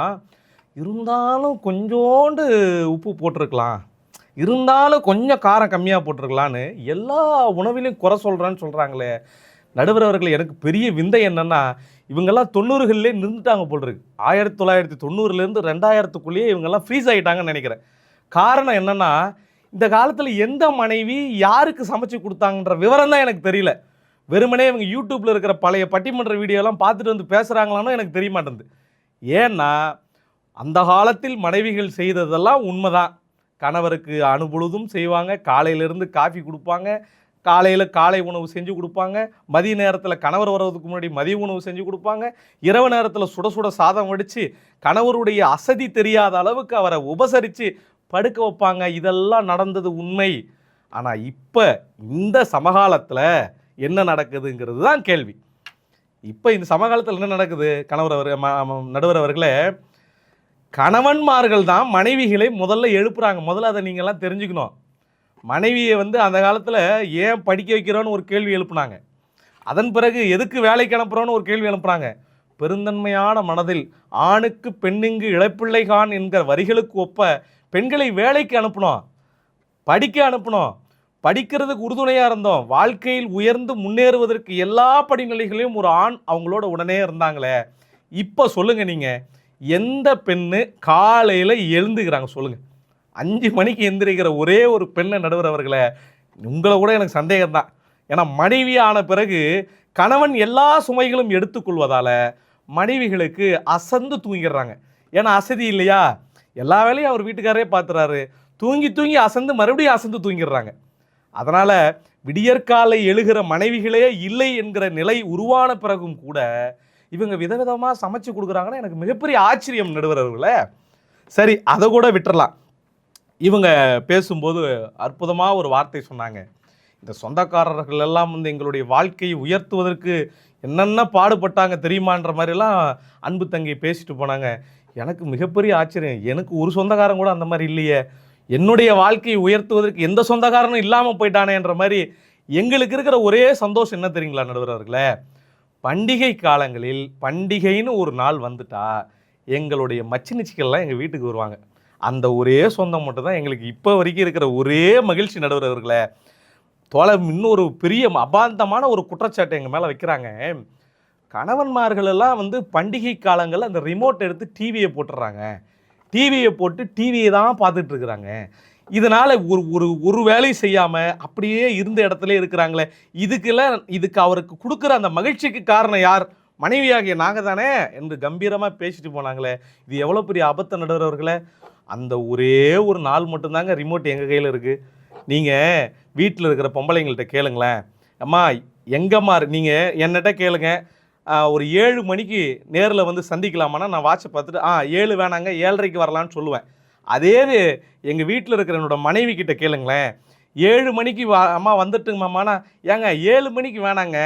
Speaker 5: இருந்தாலும் கொஞ்சோண்டு உப்பு போட்டிருக்கலாம், இருந்தாலும் கொஞ்சம் காரம் கம்மியாக போட்டிருக்கலான்னு எல்லா உணவிலையும் குறை சொல்கிறேன்னு சொல்கிறாங்களே. நடுவர் அவர்கள், எனக்கு பெரிய விந்தை என்னென்னா, இவங்கெல்லாம் 90களிலே நின்றுட்டாங்க போல் இருக்கு. 1990லேருந்து 2000க்குள்ளேயே இவங்கெல்லாம் ஃப்ரீஸ் ஆகிட்டாங்கன்னு நினைக்கிறேன். காரணம் என்னென்னா, இந்த காலத்தில் எந்த மனைவி யாருக்கு சமைச்சு கொடுத்தாங்கன்ற விவரம் தான் எனக்கு தெரியல. வெறுமனே இவங்க யூடியூப்பில் இருக்கிற பழைய பட்டிமன்ற வீடியோலாம் பார்த்துட்டு வந்து பேசுகிறாங்களான்னு எனக்கு தெரிய மாட்டேங்குது. ஏன்னா அந்த காலத்தில் மனைவிகள் செய்ததெல்லாம் உண்மைதான். கணவருக்கு அனுபொழுதும் செய்வாங்க, காலையிலேருந்து காஃபி கொடுப்பாங்க, காலையில் காலை உணவு செஞ்சு கொடுப்பாங்க, மதிய நேரத்தில் கணவர் வர்றதுக்கு முன்னாடி மதிய உணவு செஞ்சு கொடுப்பாங்க, இரவு நேரத்தில் சுட சுட சாதம் வடித்து கணவருடைய அசதி தெரியாத அளவுக்கு அவரை உபசரித்து படுக்க வைப்பாங்க. இதெல்லாம் நடந்தது உண்மை. ஆனால் இப்போ இந்த சமகாலத்தில் என்ன நடக்குதுங்கிறது தான் கேள்வி. இப்போ இந்த சமகாலத்தில் என்ன நடக்குது? நடுவர் அவர்களே, கணவன்மார்கள் தான் மனைவிகளை முதல்ல எழுப்புறாங்க. முதல்ல அதை நீங்கள்லாம் தெரிஞ்சுக்கணும். மனைவியை அந்த காலத்தில் ஏன் படிக்க வைக்கிறோன்னு ஒரு கேள்வி எழுப்புனாங்க. அதன் பிறகு எதுக்கு வேலைக்கு அனுப்புகிறோன்னு ஒரு கேள்வி எழுப்புறாங்க. பெருந்தன்மையான மனதில் ஆணுக்கு பெண்ணுங்கு இழப்பிள்ளை கான் என்கிற வரிகளுக்கு ஒப்ப பெண்களை வேலைக்கு அனுப்பணும், படிக்க அனுப்பணும். படிக்கிறதுக்கு உறுதுணையாக இருந்தோம். வாழ்க்கையில் உயர்ந்து முன்னேறுவதற்கு எல்லா படிநிலைகளையும் ஒரு ஆண் அவங்களோட உடனே இருந்தாங்களே. இப்போ சொல்லுங்கள், நீங்கள் எந்த பெண்ணு காலையில் எழுந்துக்கிறாங்க சொல்லுங்கள்? 5 மணிக்கு எந்திரிக்கிற ஒரே ஒரு பெண்ணை நடுவர் அவர்களே, உங்களை கூட எனக்கு சந்தேகம் தான். ஏன்னா மனைவி ஆன பிறகு கணவன் எல்லா சுமைகளும் எடுத்துக்கொள்வதால் மனைவிகளுக்கு அசந்து தூங்கிடுறாங்க. ஏன்னா அசதி இல்லையா, எல்லா வேலையும் அவர் வீட்டுக்காரரே பார்த்துறாரு. தூங்கி தூங்கி அசந்து மறுபடியும் அசந்து தூங்கிடுறாங்க. அதனால் விடியற்காலை எழுகிற மனைவிகளே இல்லை என்கிற நிலை உருவான பிறகும் கூட இவங்க விதவிதமாக சமைச்சு கொடுக்குறாங்கன்னா எனக்கு மிகப்பெரிய ஆச்சரியம் நடுவர்களே. சரி, அதை கூட விட்டுறலாம். இவங்க பேசும்போது அற்புதமாக ஒரு வார்த்தை சொன்னாங்க. இந்த சொந்தக்காரர்கள் எல்லாம் எங்களுடைய வாழ்க்கையை உயர்த்துவதற்கு என்னென்ன பாடுபட்டாங்க தெரியுமான்ற மாதிரிலாம் அன்பு தங்கி பேசிட்டு போனாங்க. எனக்கு மிகப்பெரிய ஆச்சரியம். எனக்கு ஒரு சொந்தக்காரன் கூட அந்த மாதிரி இல்லையே. என்னுடைய வாழ்க்கையை உயர்த்துவதற்கு எந்த சொந்தக்காரனும் இல்லாமல் போயிட்டானேன்ற மாதிரி எங்களுக்கு இருக்கிற ஒரே சந்தோஷம் என்ன தெரியுங்களா நடுவர் அவர்களே? பண்டிகை காலங்களில் பண்டிகைன்னு ஒரு நாள் வந்துட்டா எங்களுடைய மச்சினிச்சிகள்லாம் எங்கள் வீட்டுக்கு வருவாங்க. அந்த ஒரே சொந்தம் மட்டும் தான் எங்களுக்கு இப்போ வரைக்கும் இருக்கிற ஒரே மகிழ்ச்சி நடுவர் அவர்களே. இன்னொரு பெரிய அபாந்தமான ஒரு குற்றச்சாட்டை எங்கள் மேலே வைக்கிறாங்க. கணவன்மார்களெல்லாம் பண்டிகை காலங்களில் அந்த ரிமோட் எடுத்து டிவியை போட்டுடுறாங்க. டிவியை போட்டு டிவியை தான் பார்த்துட்டு இருக்கிறாங்க. இதனால் ஒரு வேலை செய்யாமல் அப்படியே இருந்த இடத்துல இருக்கிறாங்களே. இதுக்கு அவருக்கு கொடுக்குற அந்த மகிழ்ச்சிக்கு காரணம் யார்? மனைவியாகிய நாங்கள் தானே என்று கம்பீரமாக பேசிட்டு போனாங்களே. இது எவ்வளோ பெரிய அபத்த நடுவர்களே. அந்த ஒரே ஒரு நாள் மட்டும்தாங்க ரிமோட் எங்கள் கையில் இருக்குது. நீங்கள் வீட்டில் இருக்கிற பொம்பளைங்கள்ட்ட கேளுங்களேன், அம்மா எங்கம்மா நீங்கள் என்னட்ட கேளுங்க, ஒரு 7 மணிக்கு நேரில் சந்திக்கலாமான்னா நான் வாட்சை பார்த்துட்டு 7 வேணாங்க 7:30க்கு வரலான்னு சொல்லுவேன். அதே எங்கள் வீட்டில் இருக்கிற என்னோடய மனைவி கிட்ட கேளுங்களேன், 7 மணிக்கு அம்மா வந்துட்டுங்கம்மாண்ணா, ஏங்க 7 மணிக்கு வேணாங்க,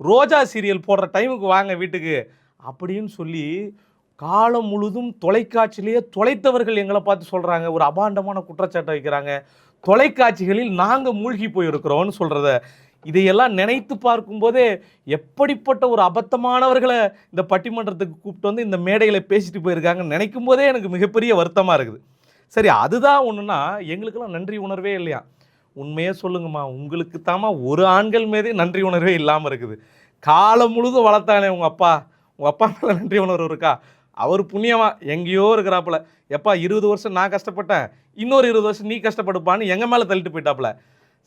Speaker 5: ரோஜா சீரியல் போடுற டைமுக்கு வாங்க வீட்டுக்கு அப்படின்னு சொல்லி காலம் முழுதும் தொலைக்காட்சியிலேயே தொலைத்தவர்கள் எங்களை பார்த்து சொல்கிறாங்க. ஒரு அபாண்டமான குற்றச்சாட்டை வைக்கிறாங்க. தொலைக்காட்சிகளில் நாங்கள் மூழ்கி போயிருக்கிறோன்னு சொல்கிறத இதையெல்லாம் நினைத்து பார்க்கும்போதே எப்படிப்பட்ட ஒரு அபத்தமானவர்களை இந்த பட்டிமன்றத்துக்கு கூப்பிட்டு இந்த மேடையில் பேசிட்டு போயிருக்காங்கன்னு நினைக்கும் போதே எனக்கு மிகப்பெரிய வருத்தமாக இருக்குது. சரி, அதுதான் ஒன்றுனா எங்களுக்கெல்லாம் நன்றி உணர்வே இல்லையா? உண்மையே சொல்லுங்கம்மா, உங்களுக்கு தாம்மா ஒரு ஆண்கள் மீதே நன்றி உணர்வே இல்லாமல் இருக்குது. காலம் முழுதும் வளர்த்தானே உங்கள் அப்பா மேலே நன்றி உணர்வு இருக்கா? அவர் புண்ணியமாக எங்கேயோ இருக்கிறாப்புல. எப்பா 20 வருஷம் நான் கஷ்டப்பட்டேன், இன்னொரு 20 வருஷம் நீ கஷ்டப்படுப்பான்னு எங்கள் மேலே தள்ளிட்டு போயிட்டாப்புல.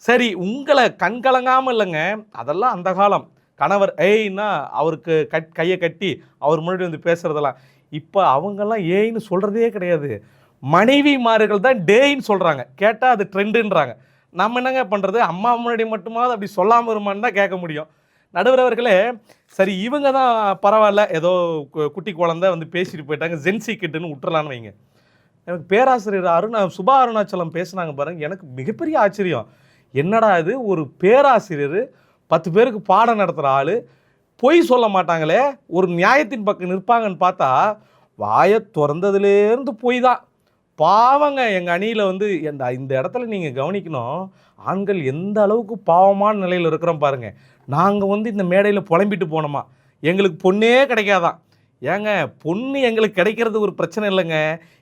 Speaker 5: சரி, உங்களை கண்கலங்காமல் இல்லைங்க, அதெல்லாம் அந்த காலம். கணவர் ஏய்னா அவருக்கு கையை கட்டி அவர் முன்னாடி பேசுகிறதெல்லாம். இப்போ அவங்கெல்லாம் ஏய்ன்னு சொல்கிறதே கிடையாது. மனைவிமார்கள் தான் டேயின்னு சொல்கிறாங்க. கேட்டால் அது ட்ரெண்டுன்றாங்க. நம்ம என்னங்க பண்ணுறது? அம்மா முன்னாடி மட்டுமாவது அப்படி சொல்லாமல் வருமானு தான் கேட்க முடியும். நடுவர் அவர்களே, சரி இவங்க தான் பரவாயில்ல, ஏதோ குட்டி குழந்தை பேசிட்டு போயிட்டாங்க, ஜென்சி கிட்டுன்னு விட்டுறலான்னு வைங்க. எனக்கு பேராசிரியர் சுபா அருணாச்சலம் பேசுனாங்க பாருங்க, எனக்கு மிகப்பெரிய ஆச்சரியம். என்னடா இது, ஒரு பேராசிரியர் 10 பேருக்கு பாடம் நடத்துகிற ஆள் பொய் சொல்ல மாட்டாங்களே, ஒரு நியாயத்தின் பக்கம் நிற்பாங்கன்னு பார்த்தா வாயை திறந்ததுலேருந்து பொய் தான். பாவங்க எங்கள் அணியில் இந்த இடத்துல நீங்கள் கவனிக்கணும், ஆண்கள் எந்த அளவுக்கு பாவமான நிலையில் இருக்கிறோம் பாருங்கள். நாங்கள் வந்து இந்த மேடையில் புலம்பிட்டு போனோமா, எங்களுக்கு பொண்ணே கிடைக்காதான். ஏங்க, பொண்ணு எங்களுக்கு கிடைக்கிறது ஒரு பிரச்சனை இல்லைங்க,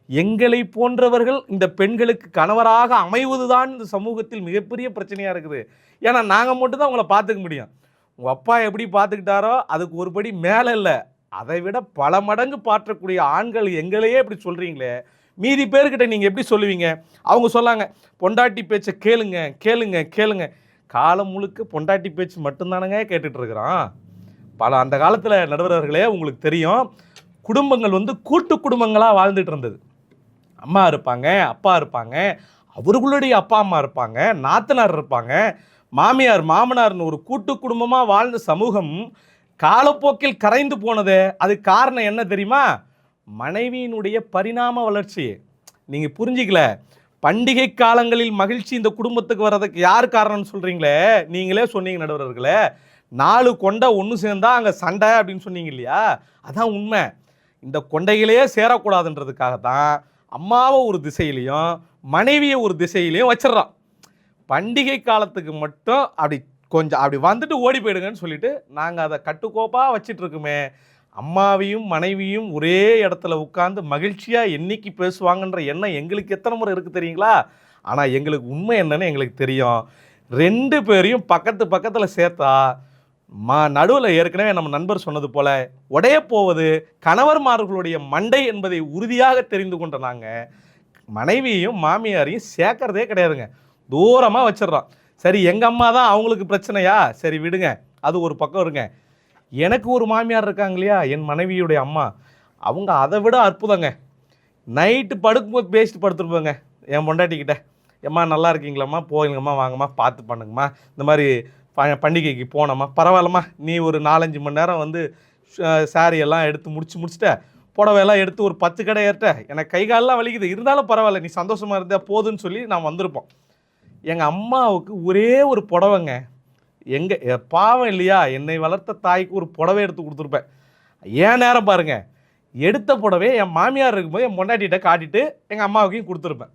Speaker 5: எங்களை போன்றவர்கள் இந்த பெண்களுக்கு கணவராக அமைவது தான் இந்த சமூகத்தில் மிகப்பெரிய பிரச்சனையாக இருக்குது. ஏன்னா நாங்கள் மட்டும்தான் உங்களை பார்த்துக்க முடியும். உங்கள் அப்பா எப்படி பார்த்துக்கிட்டாரோ அதுக்கு ஒரு படி மேலே இல்லை, அதை விட பல மடங்கு பாற்றக்கூடிய ஆண்கள் எங்களையே இப்படி சொல்கிறீங்களே, மீதி பேர்கிட்ட நீங்கள் எப்படி சொல்லுவீங்க? அவங்க சொல்லாங்க, பொண்டாட்டி பேச்சை கேளுங்க கேளுங்க கேளுங்க. காலம் முழுக்க பொண்டாட்டி பேச்சு மட்டும்தானங்க கேட்டுட்ருக்குறான். அந்த காலத்தில் நடுவர்களே உங்களுக்கு தெரியும், குடும்பங்கள் வந்து கூட்டு குடும்பங்களாக வாழ்ந்துட்டு இருந்தது. அம்மா இருப்பாங்க, அப்பா இருப்பாங்க, அவர்களுடைய அப்பா அம்மா இருப்பாங்க, நாத்தனார் இருப்பாங்க, மாமியார் மாமனார்னு ஒரு கூட்டு குடும்பமாக வாழ்ந்த சமூகம் காலப்போக்கில் கரைந்து போனது. அது காரணம் என்ன தெரியுமா? மனைவியினுடைய பரிணாம வளர்ச்சி. நீங்கள் புரிஞ்சிக்கல. பண்டிகை காலங்களில் மகிழ்ச்சி இந்த குடும்பத்துக்கு வர்றதுக்கு யார் காரணம்னு சொல்கிறீங்களே, நீங்களே சொன்னீங்க நடுவர்களே, 4 கொண்டை ஒன்று சேர்ந்தா அங்கே சண்டை அப்படின்னு சொன்னீங்க இல்லையா? அதான் உண்மை. இந்த கொண்டைகளே சேரக்கூடாதுன்றதுக்காக தான் அம்மாவை ஒரு திசையிலையும் மனைவியை ஒரு திசையிலையும் வச்சிடறான். பண்டிகை காலத்துக்கு மட்டும் அப்படி வந்துட்டு ஓடி போயிடுங்கன்னு சொல்லிட்டு நாங்கள் அதை கட்டுக்கோப்பாக வச்சிட்ருக்குமே. அம்மாவையும் மனைவியும் ஒரே இடத்துல உட்காந்து மகிழ்ச்சியாக என்னைக்கு பேசுவாங்கன்ற எண்ணம் எங்களுக்கு எத்தனை முறை இருக்குது தெரியுங்களா? ஆனால் எங்களுக்கு உண்மை என்னன்னு எங்களுக்கு தெரியும். 2 பேரையும் பக்கத்தில் சேர்த்தா நடுவில் ஏற்கனவே நம்ம நண்பர் சொன்னது போல உடைய போவது கணவர்மார்களுடைய மண்டை என்பதை உறுதியாக தெரிந்து கொண்ட நாங்கள் மனைவியையும் மாமியாரையும் சேர்க்கறதே கிடையாதுங்க, தூரமாக வச்சிடறோம். சரி, எங்கள் அம்மா தான் அவங்களுக்கு பிரச்சனையா, சரி விடுங்க, அது ஒரு பக்கம் இருங்க. எனக்கு ஒரு மாமியார் இருக்காங்க இல்லையா, என் மனைவியுடைய அம்மா, அவங்க அதை விட அற்புதங்க. நைட்டு படுக்கும்போது பேசிட்டு படுத்துருப்பாங்க என் பொண்டாட்டிக்கிட்ட, ஏம்மா நல்லா இருக்கீங்களாம்மா, போயிங்கம்மா, வாங்கம்மா, பார்த்து பண்ணுங்கம்மா, இந்த மாதிரி பண்டிகைக்கு போனோம்மா, பரவாயில்லம்மா, நீ ஒரு 4-5 மணி நேரம் வந்து சாரியெல்லாம் எடுத்து முடிச்சுட்ட, புடவையெல்லாம் எடுத்து ஒரு 10 கடை ஏற்ற, எனக்கு கை காலெலாம் வலிக்குது, இருந்தாலும் பரவாயில்ல, நீ சந்தோஷமாக இருந்தால் போதுன்னு சொல்லி நான் வந்திருப்போம். எங்கள் அம்மாவுக்கு ஒரே ஒரு புடவைங்க, பாவம் இல்லையா, என்னை வளர்த்த தாய்க்கு ஒரு புடவை எடுத்து கொடுத்துருப்பேன். ஏன் நேரம் பாருங்கள், எடுத்த புடவை என் மாமியார் இருக்கும்போது என் பொண்டாட்டிகிட்ட காட்டிட்டு எங்கள் அம்மாவுக்கையும் கொடுத்துருப்பேன்.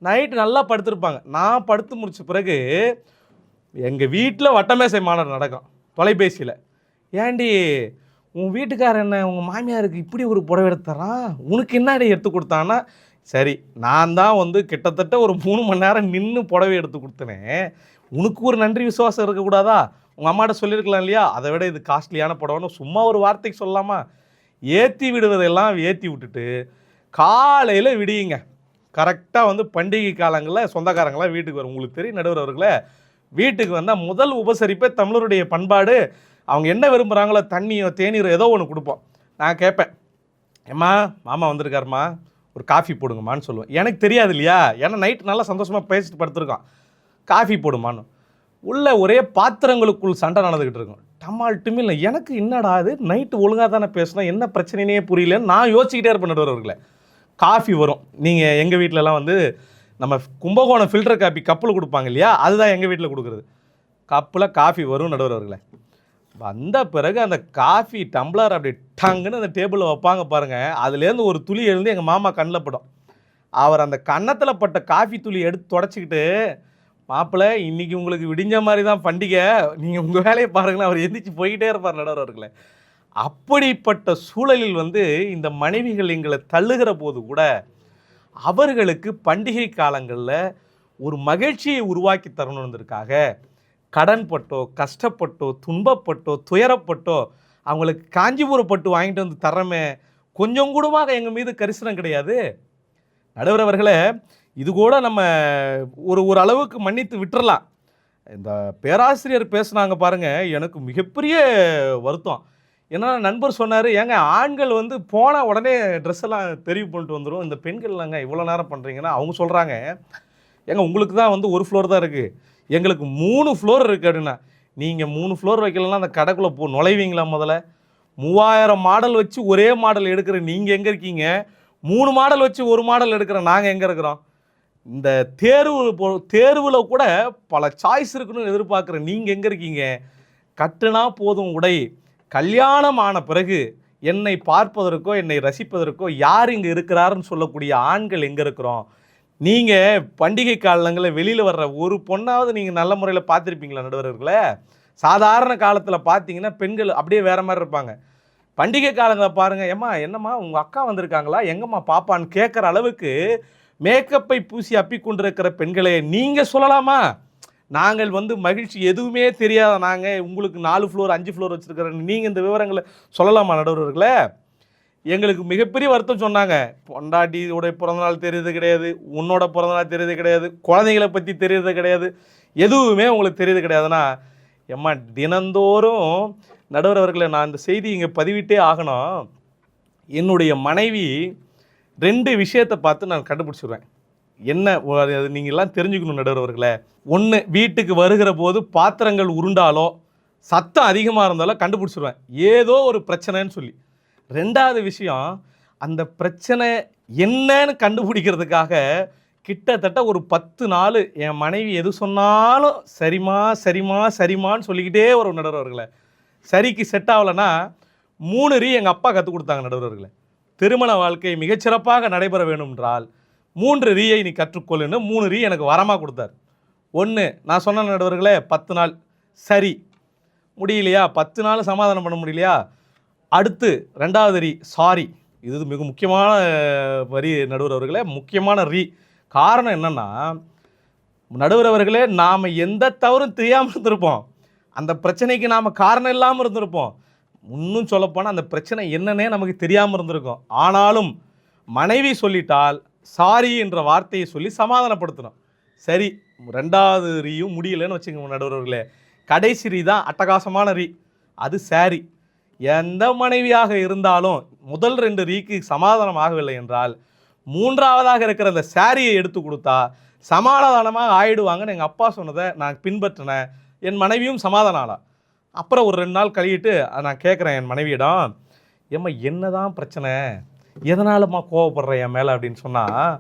Speaker 5: நைட்டு நல்லா படுத்துருப்பாங்க. நான் படுத்து முடித்த பிறகு எங்கள் வீட்டில் வட்டமேசை மாநாடு நடக்கும் தொலைபேசியில். ஏண்டி உன் வீட்டுக்காரர் என்ன உங்கள் மாமியாருக்கு இப்படி ஒரு புடவை எடுத்து தரான், உனக்கு என்னடி எடுத்து கொடுத்தான்னா, சரி நான் தான் வந்து கிட்டத்தட்ட ஒரு 3 மணி நேரம் நின்று புடவை எடுத்து கொடுத்தனேன், உனக்கு ஒரு நன்றி விசுவாசம் இருக்கக்கூடாதா? உங்கள் அம்மாட்ட சொல்லியிருக்கலாம் இல்லையா, அதை விட இது காஸ்ட்லியான புடவைன்னு சும்மா ஒரு வார்த்தைக்கு சொல்லலாமா? ஏற்றி விடுவதெல்லாம் ஏற்றி விட்டுட்டு காலையில் விடியுங்க, கரெக்டாக வந்து பண்டிகை காலங்களில் சொந்தக்காரங்களாம் வீட்டுக்கு வரும். உங்களுக்கு தெரியும் நடுவர்களே, வீட்டுக்கு வந்தால் முதல் உபசரிப்பே தமிழருடைய பண்பாடு. அவங்க என்ன விரும்புகிறாங்களோ, தண்ணியோ தேநீரோ ஏதோ ஒன்று கொடுப்போம். நான் கேட்பேன், ஏம்மா மாமா வந்திருக்காருமா, ஒரு காஃபி போடுங்கம்மான்னு சொல்லுவேன். எனக்கு தெரியாது இல்லையா, ஏன்னா நைட்டு நல்லா சந்தோஷமாக பேசிட்டு படுத்துருக்கோம். காஃபி போடுமான்னு உள்ள ஒரே பாத்திரங்களுக்குள் சண்டை நடந்துக்கிட்டு இருக்கும். டமால் டுமில். எனக்கு என்னடா அது, நைட்டு ஒழுங்காக தானே பேசணும், என்ன பிரச்சனைனே புரியலன்னு நான் யோசிச்சுக்கிட்டே இருப்பேன் நடுவர்களே. காஃபி வரும். நீங்கள் எங்கள் வீட்டிலலாம் வந்து நம்ம கும்பகோணம் ஃபில்டர் காஃபி கப்பில் கொடுப்பாங்க இல்லையா, அதுதான் எங்கள் வீட்டில் கொடுக்குறது. கப்பில் காஃபி வரும் நடுவர்களே. வந்த பிறகு அந்த காஃபி டம்ளர் அப்படி டங்குன்னு அந்த டேபிளில் வைப்பாங்க பாருங்கள், அதுலேருந்து ஒரு துளி எழுந்து எங்கள் மாமா கண்ணில் படும். அவர் அந்த கன்னத்தில் பட்ட காஃபி துளி எடுத்து தொடச்சிக்கிட்டு, மாப்பிள்ளை இன்றைக்கி உங்களுக்கு விடிஞ்ச மாதிரி தான் பண்டிகை, நீங்கள் உங்கள் வேலையை பாருங்களேன், அவர் எந்திரிச்சு போய்கிட்டே இருப்பார் நடுவர்களே. அப்படிப்பட்ட சூழலில் வந்து இந்த மனைவிகள் எங்களை தள்ளுகிற போது கூட அவர்களுக்கு பண்டிகை காலங்களில் ஒரு மகிழ்ச்சியை உருவாக்கி தரணுன்றதுக்காக கடன்பட்டோ கஷ்டப்பட்டோ துன்பப்பட்டோ துயரப்பட்டோ அவங்களுக்கு காஞ்சிபுரம் பட்டு வாங்கிட்டு வந்து தர்றமே, கொஞ்சம் கூடமாக எங்கள் மீது கரிசனம் கிடையாது. நடுவரவர்களே, இது கூட நம்ம ஒரு அளவுக்கு மன்னித்து விட்டுறலாம். இந்த பேராசிரியர் பேசுனாங்க பாருங்கள், எனக்கு மிகப்பெரிய வருத்தம். ஏன்னா நண்பர் சொன்னார், ஏங்க ஆண்கள் வந்து போன உடனே ட்ரெஸ் எல்லாம் தெரிவு பண்ணிட்டு வந்துடும், இந்த பெண்கள் இல்லைங்க இவ்வளோ நேரம் பண்ணுறீங்கன்னா. அவங்க சொல்கிறாங்க, ஏங்க உங்களுக்கு தான் வந்து 1 ஃப்ளோர் தான் இருக்குது, எங்களுக்கு 3 ஃப்ளோர் இருக்குது அப்படின்னா. நீங்கள் 3 ஃப்ளோர் வைக்கலாம், அந்த கடைக்குள்ளே நுழைவீங்களா? முதல்ல 3000 மாடல் வச்சு ஒரே மாடல் எடுக்கிற நீங்கள் எங்கே இருக்கீங்க? 3 மாடல் வச்சு ஒரு மாடல் எடுக்கிற நாங்கள் எங்கே இருக்கிறோம்? இந்த தேர்வில் கூட பல சாய்ஸ் இருக்குன்னு எதிர்பார்க்குற நீங்கள் எங்கே இருக்கீங்க? கட்டுனா போதும் உடை, கல்யாணம் ஆன பிறகு என்னை பார்ப்பதற்கோ என்னை ரசிப்பதற்கோ யார் இங்கே இருக்கிறாருன்னு சொல்லக்கூடிய ஆண்கள் எங்கே இருக்கிறோம்? நீங்கள் பண்டிகை காலங்களில் வெளியில் வர்ற ஒரு பொண்ணாவது நீங்கள் நல்ல முறையில் பார்த்துருப்பீங்களா நடுவர்களே? சாதாரண காலத்தில் பார்த்தீங்கன்னா பெண்கள் அப்படியே வேற மாதிரி இருப்பாங்க. பண்டிகை காலங்களை பாருங்கள், ஏம்மா என்னம்மா உங்கள் அக்கா வந்திருக்காங்களா, எங்கம்மா பாப்பான்னு கேட்குற அளவுக்கு மேக்கப்பை பூசி அப்பி கொண்டிருக்கிற பெண்களே நீங்கள் சொல்லலாமா? நாங்கள் மகிழ்ச்சி எதுவுமே தெரியாத நாங்கள் உங்களுக்கு 4 ஃப்ளோர் 5 ஃப்ளோர் வச்சுருக்கிறேன், நீங்கள் இந்த விவரங்களை சொல்லலாமா நடுவர்களே? எங்களுக்கு மிகப்பெரிய வருத்தம் சொன்னாங்க. பொண்டாட்டியோட பிறந்தநாள் தெரியுது கிடையாது, உன்னோட பிறந்தநாள் தெரியுது கிடையாது, குழந்தைகளை பற்றி தெரியுது கிடையாது, எதுவுமே உங்களுக்கு தெரியுது கிடையாதுன்னா, ஏம்மா தினந்தோறும் நடுவர் அவர்களை நான் இந்த செய்தி இங்கே பதிவிட்டே ஆகணும். என்னுடைய மனைவி 2 விஷயத்தை பார்த்து நான் கண்டுபிடிச்சிடுவேன். என்ன அது நீங்கள்லாம் தெரிஞ்சுக்கணும் நடுவர் அவர்களே. 1, வீட்டுக்கு வருகிற போது பாத்திரங்கள் உருண்டாலோ சத்தம் அதிகமாக இருந்தாலோ கண்டுபிடிச்சிடுவேன் ஏதோ ஒரு பிரச்சனைன்னு சொல்லி. 2வது விஷயம், அந்த பிரச்சனை என்னன்னு கண்டுபிடிக்கிறதுக்காக கிட்டத்தட்ட ஒரு 10 நாள் என் மனைவி எது சொன்னாலும் சரிம்மா சரிம்மா சரிம்மான்னு சொல்லிக்கிட்டே வரும் நடுவர்களே. சரிக்கு செட் ஆகலைன்னா 3 ரீ எங்கள் அப்பா கற்றுக் கொடுத்தாங்க நடுவர்களே. திருமண வாழ்க்கை மிகச்சிறப்பாக நடைபெற வேண்டும் என்றால் 3 ரீயை நீ கற்றுக்கொள்ளுன்னு 3 ரீ எனக்கு வரமாக கொடுத்தார். 1, நான் சொன்ன நடுவர்களே 10 நாள் சரி முடியலையா, 10 நாள் சமாதானம் பண்ண முடியலையா, அடுத்து 2வது ரீ சாரி. இது மிக முக்கியமான வரி நடுவர் அவர்களே, முக்கியமான ரீ. காரணம் என்னென்னா, நடுவர் அவர்களே நாம் எந்த தவறும் தெரியாமல் இருந்திருப்போம், அந்த பிரச்சனைக்கு நாம் காரணம் இல்லாமல் இருந்திருப்போம், இன்னும் சொல்லப்போனால் அந்த பிரச்சனை என்னன்னே நமக்கு தெரியாமல் இருந்திருக்கும். ஆனாலும் மனைவி சொல்லிட்டால் சாரி என்ற வார்த்தையை சொல்லி சமாதானப்படுத்தணும். சரி 2வது ரீயும் முடியலைன்னு வச்சுக்கோங்க நடுவர்களே, கடைசி ரீ தான் அட்டகாசமான ரீ, அது சாரி. எந்த மனைவியாக இருந்தாலும் முதல் 2 ரீக்கு சமாதானம் ஆகவில்லை என்றால் 3வதாக இருக்கிற அந்த சாரியை எடுத்து கொடுத்தா சமாதானமாக ஆயிடுவாங்கன்னு எங்கள் அப்பா சொன்னதை நான் பின்பற்றினேன். என் மனைவியும் சமாதானம் ஆளா. அப்புறம் ஒரு 2 நாள் கழிட்டு நான் கேட்குறேன் என் மனைவியிடம், ஏம்மா என்ன தான் பிரச்சனை, எதனாலம்மா கோவப்படுறேன் என் மேலே அப்படின்னு சொன்னால்,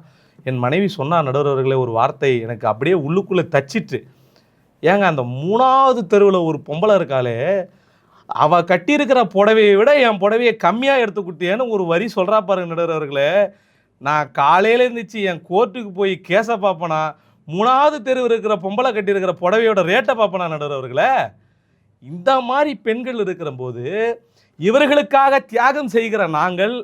Speaker 5: என் மனைவி சொன்னால் நடுவர்களே ஒரு வார்த்தை எனக்கு அப்படியே உள்ளுக்குள்ளே தச்சிட்டு, ஏங்க அந்த 3வது தெருவில் ஒரு பொம்பளை இருக்காளே, அவள் கட்டியிருக்கிற புடவையை விட என் புடவையை கம்மியாக எடுத்து கொடுத்தியேன்னு ஒரு வரி சொல்கிறா பாருங்க நடுவர்களே. நான் காலையில் இருந்துச்சு என் கோர்ட்டுக்கு போய் கேஸை பார்ப்பேனா, 3வது தெருவு இருக்கிற பொம்பளை கட்டியிருக்கிற புடவையோட ரேட்டை பார்ப்பேனா நடுவர்களே. இந்த மாதிரி பெண்கள் இருக்கிற போது இவர்களுக்காக தியாகம் செய்கிற நாங்கள்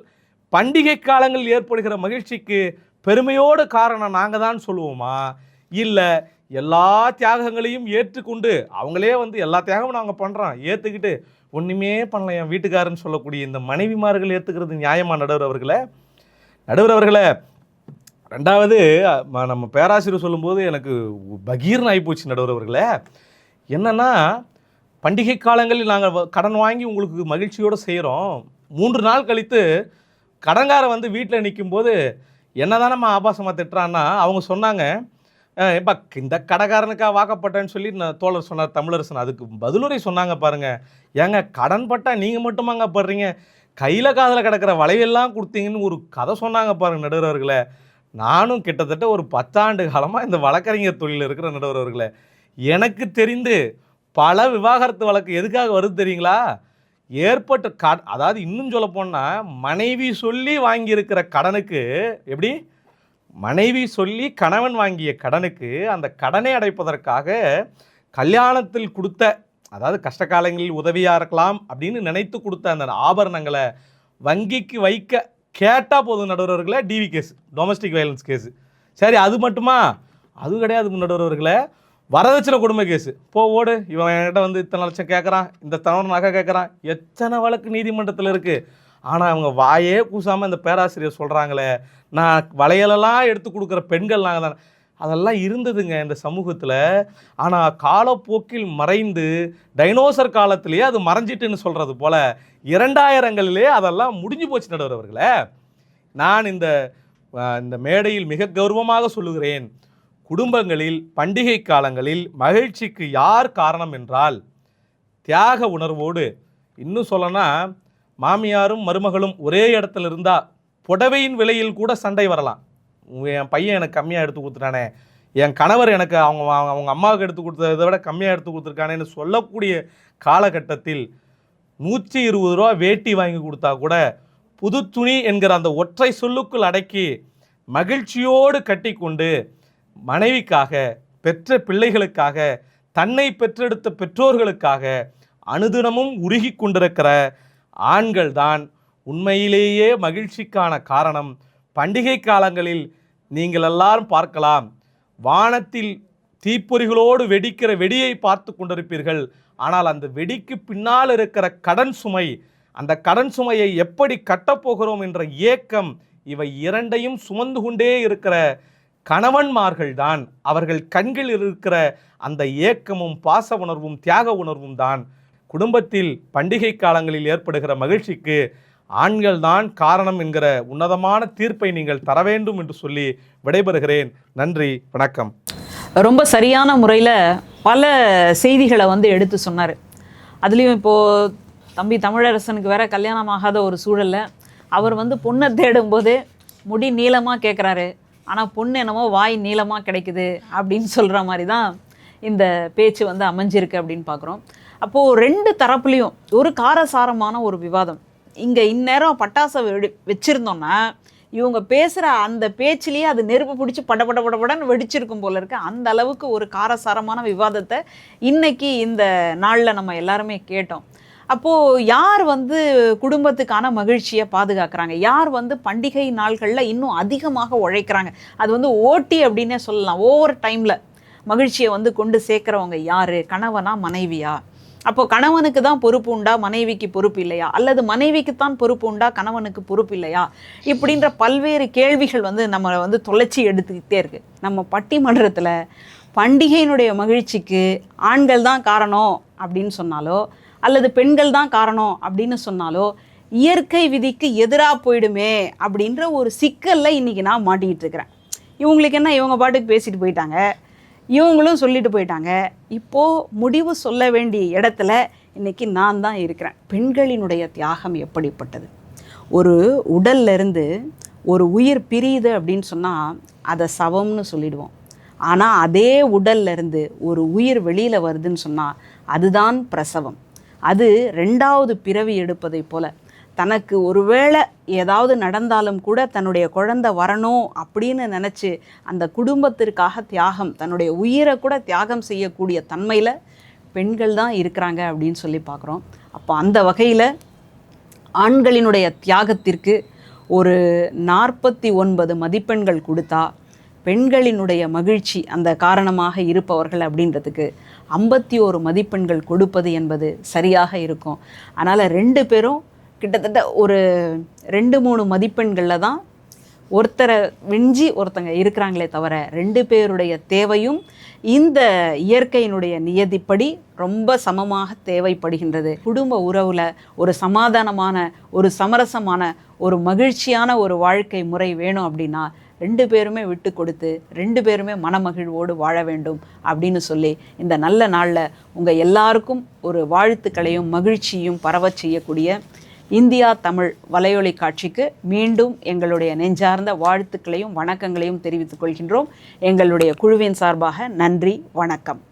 Speaker 5: பண்டிகை காலங்களில் ஏற்படுகிற மகிழ்ச்சிக்கு பெருமையோடு காரணம் நாங்கள் தான் சொல்லுவோமா, இல்லை எல்லா தியாகங்களையும் ஏற்றுக்கொண்டு அவங்களே எல்லா தியாகமும் நாங்கள் பண்ணுறோம் ஏற்றுக்கிட்டு ஒன்றுமே பண்ணல என் வீட்டுக்காரன்னு சொல்லக்கூடிய இந்த மனைவிமார்கள் ஏற்றுக்கிறது நியாயமாக நடுவர் அவர்களே? நடுவர் அவர்களே, 2வது நம்ம பேராசிரியர் சொல்லும்போது எனக்கு பகீர்னு ஆகிப்போச்சு நடுவர் அவர்களே. என்னென்னா, பண்டிகை காலங்களில் நாங்கள் கடன் வாங்கி உங்களுக்கு மகிழ்ச்சியோடு செய்கிறோம், 3 நாள் கழித்து கடன்காரன் வீட்டில் நிற்கும்போது என்ன தானம்மா ஆபாசமாக திட்டுறான்னா, அவங்க சொன்னாங்க, எப்பா இந்த கடைக்காரனுக்கா வாக்கப்பட்டேன்னு சொல்லி தோழர் சொன்னார் தமிழரசன். அதுக்கு பதிலுரை சொன்னாங்க பாருங்கள், ஏங்க கடன் பட்டால் நீங்கள் மட்டுமாங்க படுறீங்க, கையில் காதில் கிடக்கிற வளைவெல்லாம் கொடுத்தீங்கன்னு ஒரு கதை சொன்னாங்க பாருங்கள் நடுவர்களே. நானும் கிட்டத்தட்ட ஒரு 10 ஆண்டு காலமாக இந்த வழக்கறிஞர் தொழிலில் இருக்கிற நடுவர்களே. எனக்கு தெரிந்து பல விவாகரத்து வழக்கு எதுக்காக வருது தெரியுங்களா? ஏற்பட்ட அதாவது இன்னும் சொல்ல போனால் மனைவி சொல்லி வாங்கியிருக்கிற கடனுக்கு, எப்படி மனைவி சொல்லி கணவன் வாங்கிய கடனுக்கு அந்த கடனை அடைப்பதற்காக கல்யாணத்தில் கொடுத்த, அதாவது கஷ்ட காலங்களில் உதவியாக இருக்கலாம் அப்படின்னு நினைத்து கொடுத்த அந்த ஆபரணங்களை வங்கிக்கு வைக்க கேட்டால் போதும் நடுவர்களே, TV case, domestic violence case. சரி அது மட்டுமா? அது கிடையாது நடுவர்களே, வரதட்சணை கொடுமை கேஸு. ஓடு, இவன் என்கிட்ட இத்தனை லட்சம் கேட்குறான், இந்த தவறு நகை கேட்குறான், எத்தனை வழக்கு நீதிமன்றத்தில் இருக்குது. ஆனால் அவங்க வாயே கூசாமல் இந்த பேராசிரியர் சொல்கிறாங்களே, நான் வளையலெல்லாம் எடுத்து கொடுக்குற பெண்கள் நாங்கள் தான். அதெல்லாம் இருந்ததுங்க இந்த சமூகத்தில். ஆனால் காலப்போக்கில் மறைந்து டைனோசர் காலத்திலேயே அது மறைஞ்சிட்டுன்னு சொல்கிறது போல் 2000களிலே அதெல்லாம் முடிஞ்சு போச்சு நடுவர் அவர்களே. நான் இந்த மேடையில் மிக கௌரவமாக சொல்லுகிறேன், குடும்பங்களில் பண்டிகை காலங்களில் மகிழ்ச்சிக்கு யார் காரணம் என்றால் தியாக உணர்வோடு, இன்னும் சொல்லனா மாமியாரும் மருமகளும் ஒரே இடத்துல இருந்தால் புடவையின் விலையில் கூட சண்டை வரலாம். என் பையன் எனக்கு கம்மியாக எடுத்து கொடுத்துட்டானே, என் கணவர் எனக்கு அவங்க அம்மாவுக்கு எடுத்து கொடுத்ததை விட கம்மியாக எடுத்து கொடுத்துருக்கானேன்னு சொல்லக்கூடிய காலகட்டத்தில் 120 ரூபா வேட்டி வாங்கி கொடுத்தா கூட புது துணி என்கிற அந்த ஒற்றை சொல்லுக்குள் அடக்கி மகிழ்ச்சியோடு கட்டி கொண்டு மனைவிக்காக, பெற்ற பிள்ளைகளுக்காக தன்னை பெற்றெடுத்த பெற்றோர்களுக்காக அனுதினமும் உருகி கொண்டிருக்கிற ஆண்கள் தான் உண்மையிலேயே மகிழ்ச்சிக்கான காரணம். பண்டிகை காலங்களில் நீங்கள் எல்லாரும் பார்க்கலாம், வானத்தில் தீப்பொறிகளோடு வெடிக்கிற வெடியை பார்த்து கொண்டிருப்பீர்கள். ஆனால் அந்த வெடிக்கு பின்னால் இருக்கிற கடன் சுமை, அந்த கடன் சுமையை எப்படி கட்டப்போகிறோம் என்ற ஏக்கம், இவை இரண்டையும் சுமந்து கொண்டே இருக்கிற கணவன்மார்கள் தான். அவர்கள் கண்களில் இருக்கிற அந்த ஏக்கமும் பாச உணர்வும் தியாக உணர்வும் தான் குடும்பத்தில் பண்டிகை காலங்களில் ஏற்படுகிற மகிழ்ச்சிக்கு ஆண்கள் தான் காரணம் என்கிற உன்னதமான தீர்ப்பை நீங்கள் தர வேண்டும் என்று சொல்லி விடைபெறுகிறேன். நன்றி, வணக்கம்.
Speaker 2: ரொம்ப சரியான முறையில் பல செய்திகளை எடுத்து சொன்னார். அதுலேயும் இப்போது தம்பி தமிழரசனுக்கு வேற கல்யாணம் ஆகாத ஒரு சூழலில் அவர் பொண்ணை தேடும்போது முடி நீளமாக கேட்குறாரு, ஆனால் பொண்ணு என்னமோ வாய் நீளமாக கிடைக்குது அப்படின்னு சொல்கிற மாதிரி தான் இந்த பேச்சு அமைஞ்சிருக்கு அப்படின்னு பார்க்குறோம். அப்போது ரெண்டு தரப்புலேயும் ஒரு காரசாரமான ஒரு விவாதம். இங்கே இந்நேரம் பட்டாசை வச்சுருந்தோன்னா இவங்க பேசுகிற அந்த பேச்சிலேயே அது நெருப்பு பிடிச்சி படன்னு வெடிச்சிருக்கும் போல இருக்கு. அந்த அளவுக்கு ஒரு காரசாரமான விவாதத்தை இன்னைக்கு இந்த நாளில் நம்ம எல்லாருமே கேட்டோம். அப்போது யார் குடும்பத்துக்கான மகிழ்ச்சியை பாதுகாக்கிறாங்க, யார் பண்டிகை நாள்களில் இன்னும் அதிகமாக உழைக்கிறாங்க, அது ஓட்டி அப்படின்னே சொல்லலாம். ஓவர் டைமில் மகிழ்ச்சியை கொண்டு சேர்க்குறவங்க யார், கணவனா மனைவியா? அப்போது கணவனுக்கு தான் பொறுப்பு உண்டா, மனைவிக்கு பொறுப்பு இல்லையா? அல்லது மனைவிக்குத்தான் பொறுப்பு உண்டா, கணவனுக்கு பொறுப்பு இல்லையா? இப்படின்ற பல்வேறு கேள்விகள் நம்ம தொலைச்சி எடுத்துக்கிட்டே இருக்குது. நம்ம பட்டிமன்றத்தில் பண்டிகையினுடைய மகிழ்ச்சிக்கு ஆண்கள் தான் காரணம் அப்படின்னு சொன்னாலோ, அல்லது பெண்கள் தான் காரணம் அப்படின்னு சொன்னாலோ இயற்கை விதிக்கு எதிராக போயிடுமே அப்படின்ற ஒரு சிக்கலில் இன்றைக்கி நான் மாட்டிக்கிட்டு இருக்கிறேன். இவங்களுக்கு என்ன, இவங்க பாட்டுக்கு பேசிட்டு போயிட்டாங்க, இவங்களும் சொல்லிட்டு போயிட்டாங்க. இப்போது முடிவு சொல்ல வேண்டிய இடத்துல இன்றைக்கி நான் தான் இருக்கிறேன். பெண்களினுடைய தியாகம் எப்படிப்பட்டது? ஒரு உடல்லேருந்து ஒரு உயிர் பிரியுது அப்படின்னு சொன்னால் அதை சவம்னு சொல்லிடுவோம். ஆனால் அதே உடல்லேருந்து ஒரு உயிர் வெளியில் வருதுன்னு சொன்னால் அதுதான் பிரசவம். அது ரெண்டாவது பிறவி எடுப்பதை போல தனக்கு ஒருவேளை ஏதாவது நடந்தாலும் கூட தன்னுடைய குழந்தை வரணும் அப்படின்னு நினச்சி அந்த குடும்பத்திற்காக தியாகம், தன்னுடைய உயிரை கூட தியாகம் செய்யக்கூடிய தன்மையில் பெண்கள் தான் இருக்கிறாங்க அப்படின்னு சொல்லி பார்க்குறோம். அப்போ அந்த வகையில் ஆண்களினுடைய தியாகத்திற்கு ஒரு 49 மதிப்பெண்கள் கொடுத்தா, பெண்களினுடைய மகிழ்ச்சி அந்த காரணமாக இருப்பவர்கள் அப்படின்றதுக்கு 51 மதிப்பெண்கள் கொடுப்பது என்பது சரியாக இருக்கும். அதனால் ரெண்டு பேரும் கிட்டத்தட்ட ஒரு 2-3 மதிப்பெண்களில் தான் ஒருத்தரை விஞ்சி ஒருத்தங்க இருக்கிறாங்களே தவிர ரெண்டு பேருடைய தேவையும் இந்த இயற்கையினுடைய நியதிப்படி ரொம்ப சமமாக தேவைப்படுகின்றது. குடும்ப உறவில் ஒரு சமாதானமான, ஒரு சமரசமான, ஒரு மகிழ்ச்சியான ஒரு வாழ்க்கை முறை வேணும் அப்படின்னா ரெண்டு பேருமே விட்டு கொடுத்து ரெண்டு பேருமே மனமகிழ்வோடு வாழ வேண்டும் அப்படின்னு சொல்லி இந்த நல்ல நாளில் உங்கள் எல்லாருக்கும் ஒரு வாழ்த்துக்களையும் மகிழ்ச்சியும் பரவச் செய்யக்கூடிய இந்தியா தமிழ் வலையொலி காட்சிக்கு மீண்டும் எங்களுடைய நெஞ்சார்ந்த வாழ்த்துக்களையும் வணக்கங்களையும் தெரிவித்துக் கொள்கின்றோம். எங்களுடைய குழுவின் சார்பாக நன்றி, வணக்கம்.